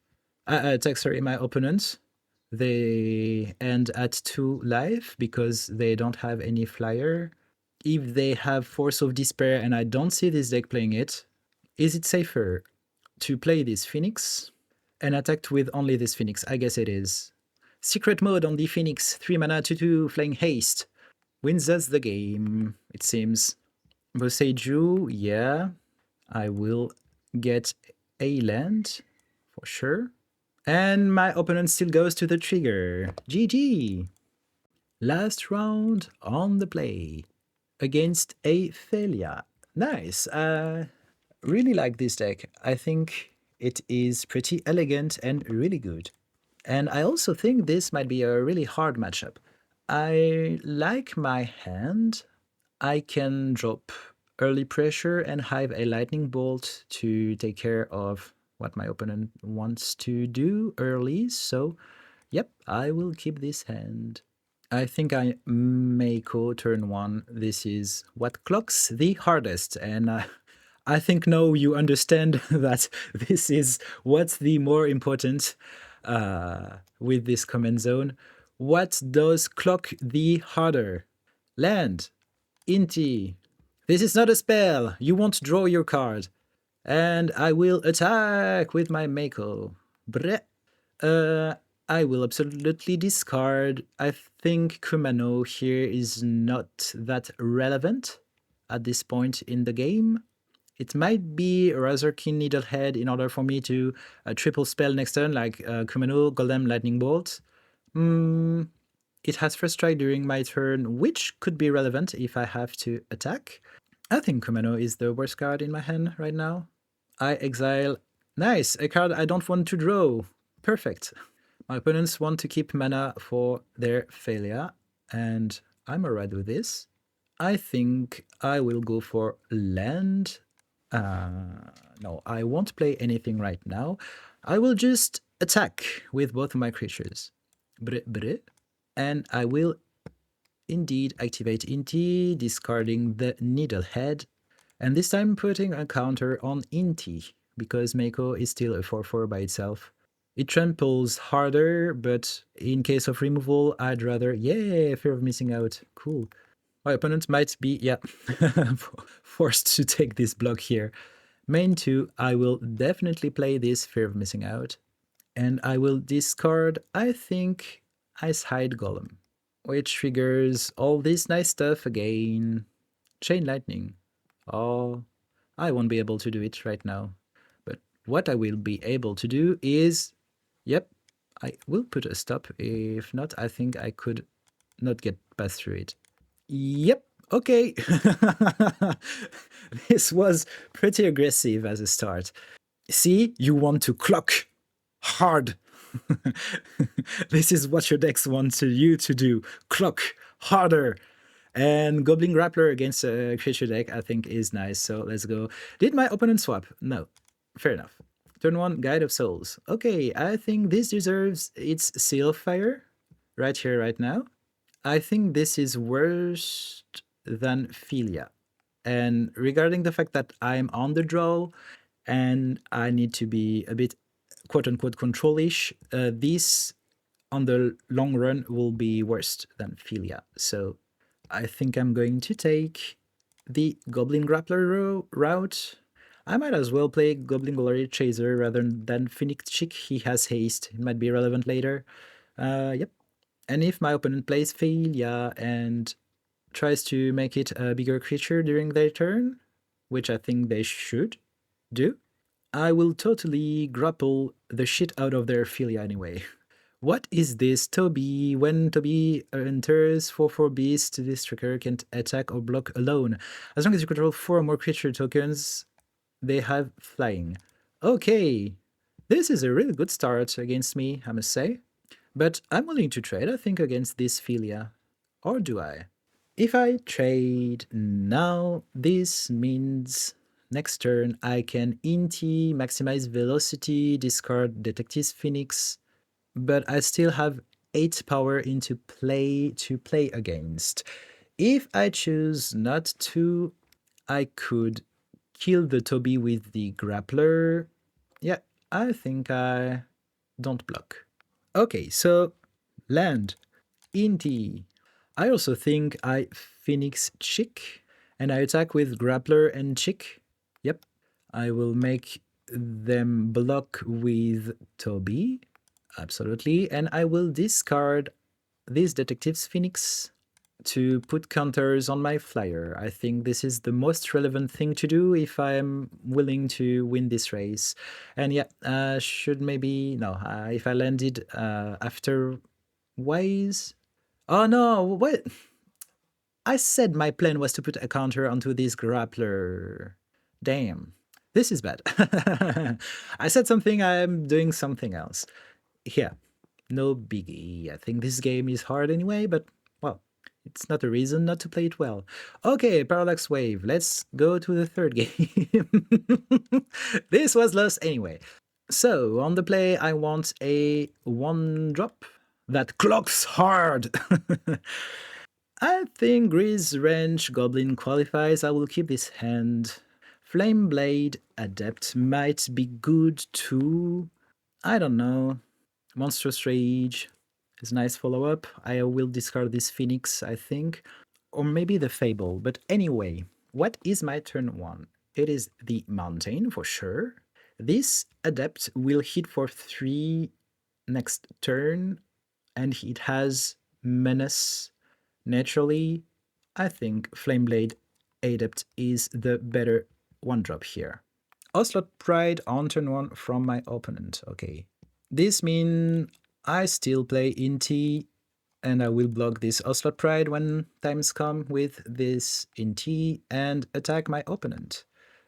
S1: My opponent. They end at 2 life because they don't have any flyer. If they have Force of Despair and I don't see this deck playing it, is it safer to play this Phoenix and attack with only this Phoenix? I guess it is. Secret mode on the Phoenix, 3 mana, 2/2, flying haste. Wins us the game, it seems. Boseiju, yeah. I will get a land, for sure. And my opponent still goes to the trigger. GG! Last round on the play. Against a Phelia. Nice. Really like this deck. I think it is pretty elegant and really good. And I also think this might be a really hard matchup. I like my hand. I can drop early pressure and have a lightning bolt to take care of what my opponent wants to do early. So, yep, I will keep this hand. I think I may go turn 1. This is what clocks the hardest, and I think now you understand that this is what's the more important with this command zone. What does clock the harder? Land, Inti. This is not a spell. You won't draw your card. And I will attack with my Mako. Breh. I will absolutely discard. I think Kumano here is not that relevant at this point in the game. It might be a rather keen Needlehead in order for me to triple spell next turn, like Kumano, Golem, Lightning Bolt. It has first strike during my turn, which could be relevant if I have to attack. I think Kumano is the worst card in my hand right now. I exile. Nice, a card I don't want to draw. Perfect. My opponents want to keep mana for their Phelia, and I'm alright with this. I think I will go for land. No, I won't play anything right now. I will just attack with both of my creatures. And I will indeed activate Inti, discarding the Needlehead, and this time putting a counter on Inti, because Mako is still a 4/4 by itself. It tramples harder, but in case of removal, I'd rather, yeah, fear of missing out. Cool. My opponent might be, yeah, forced to take this block here. Main 2, I will definitely play this fear of missing out. And I will discard, I think, Ice Hide Golem, which triggers all this nice stuff again. Chain Lightning. Oh, I won't be able to do it right now. But what I will be able to do is, yep, I will put a stop. If not, I think I could not get past through it. Yep, okay. This was pretty aggressive as a start. See, you want to clock hard. This is what your decks want you to do. Clock harder. And Goblin Grappler against a creature deck, I think, is nice. So let's go. Did my opponent swap? No. Fair enough. Turn 1, Guide of Souls. Okay, I think this deserves its Seal of Fire right here, right now. I think this is worse than Phelia. And regarding the fact that I'm on the draw and I need to be a bit quote-unquote control-ish, this on the long run will be worse than Phelia. So I think I'm going to take the Goblin Grappler route. I might as well play Goblin Glory Chaser rather than Phoenix Chick. He has haste. It might be relevant later. Yep. And if my opponent plays Phelia and tries to make it a bigger creature during their turn, which I think they should do, I will totally grapple the shit out of their Phelia anyway. What is this, Toby? When Toby enters 4/4 Beast, this trigger can't attack or block alone. As long as you control 4 or more creature tokens, they have flying. Okay, this is a really good start against me, I must say. But I'm willing to trade, I think, against this Phelia. Or do I? If I trade now, this means next turn I can Inti, maximize velocity, discard Detective's Phoenix, but I still have 8 power into play to play against. If I choose not to, I could kill the Toby with the Grappler. Yeah, I think I don't block. Okay, so land, Inti. I also think I Phoenix Chick, and I attack with Grappler and Chick. Yep, I will make them block with Toby. Absolutely, and I will discard this Detective's Phoenix to put counters on my flyer. I think this is the most relevant thing to do if I'm willing to win this race. And yeah, should maybe, no, if I landed after Wise. Oh no, what? I said my plan was to put a counter onto this grappler. Damn, this is bad. I said something, I'm doing something else. Yeah, no biggie. I think this game is hard anyway, but well, it's not a reason not to play it well. Okay, Parallax Wave. Let's go to the third game. This was lost anyway. So, on the play, I want a 1-drop that clocks hard. I think Grease Wrench Goblin qualifies. I will keep this hand Flameblade Adept might be good too. I don't know. Monstrous Rage is a nice follow-up. I will discard this Phoenix, I think. Or maybe the Fable. But anyway, what is my turn 1? It is the Mountain, for sure. This Adept will hit for 3 next turn, and it has Menace. Naturally, I think Flameblade Adept is the better 1-drop here. Ocelot Pride on turn 1 from my opponent. Okay. This means I still play Inti, and I will block this Ocelot Pride when times come with this Inti and attack my opponent.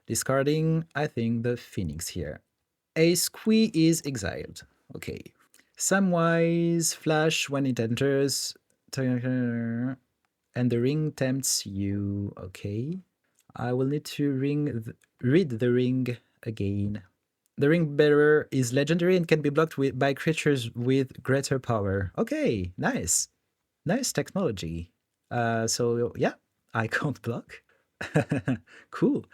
S1: Discarding, I think, the Phoenix here. A Squee is exiled. Okay. Samwise Flash when it enters. And the ring tempts you. Okay. I will need to read the ring again. The ring bearer is legendary and can be blocked by creatures with greater power. Okay, nice. Nice technology. So yeah, I can't block. Cool.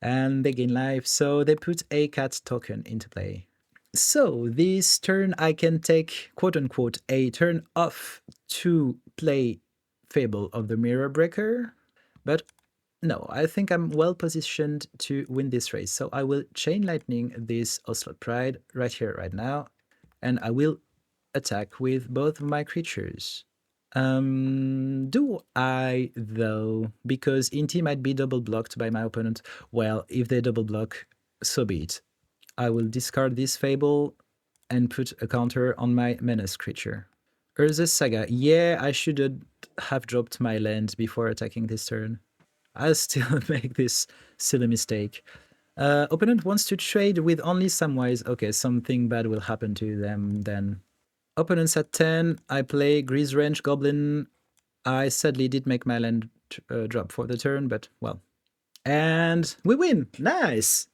S1: And they gain life, so they put a cat token into play. So this turn I can take, quote-unquote, a turn off to play Fable of the Mirror Breaker, but no, I think I'm well positioned to win this race. So I will Chain Lightning this Ocelot Pride right here, right now, and I will attack with both of my creatures. Do I, though? Because Inti might be double blocked by my opponent. Well, if they double block, so be it. I will discard this Fable and put a counter on my Menace creature. Urza's Saga. Yeah, I should have dropped my land before attacking this turn. I'll still make this silly mistake. Opponent wants to trade with only Samwise. Okay, something bad will happen to them then. Opponent's at 10. I play Grease Range Goblin. I sadly did make my land drop for the turn, but well. And we win! Nice!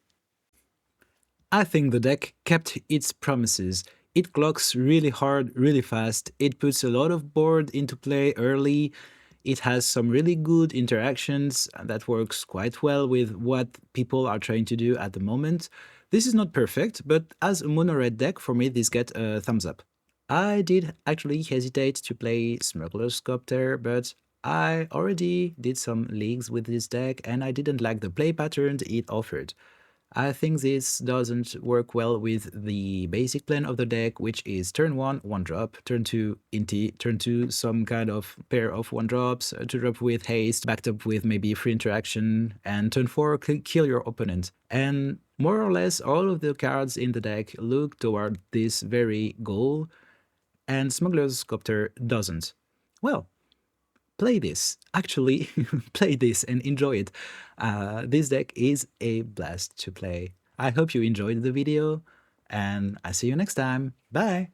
S1: I think the deck kept its promises. It clocks really hard, really fast. It puts a lot of board into play early. It has some really good interactions that works quite well with what people are trying to do at the moment. This is not perfect, but as a mono-red deck, for me this gets a thumbs up. I did actually hesitate to play Smuggler's Sculptor, but I already did some leagues with this deck and I didn't like the play patterns it offered. I think this doesn't work well with the basic plan of the deck, which is turn 1, 1-drop, turn 2, Inti, turn 2, some kind of pair of 1-drops, 2-drop with haste, backed up with maybe free interaction, and turn 4, kill your opponent. And more or less all of the cards in the deck look toward this very goal, and Smuggler's Sculptor doesn't. Well, play this. Actually, play this and enjoy it. This deck is a blast to play. I hope you enjoyed the video, and I'll see you next time. Bye!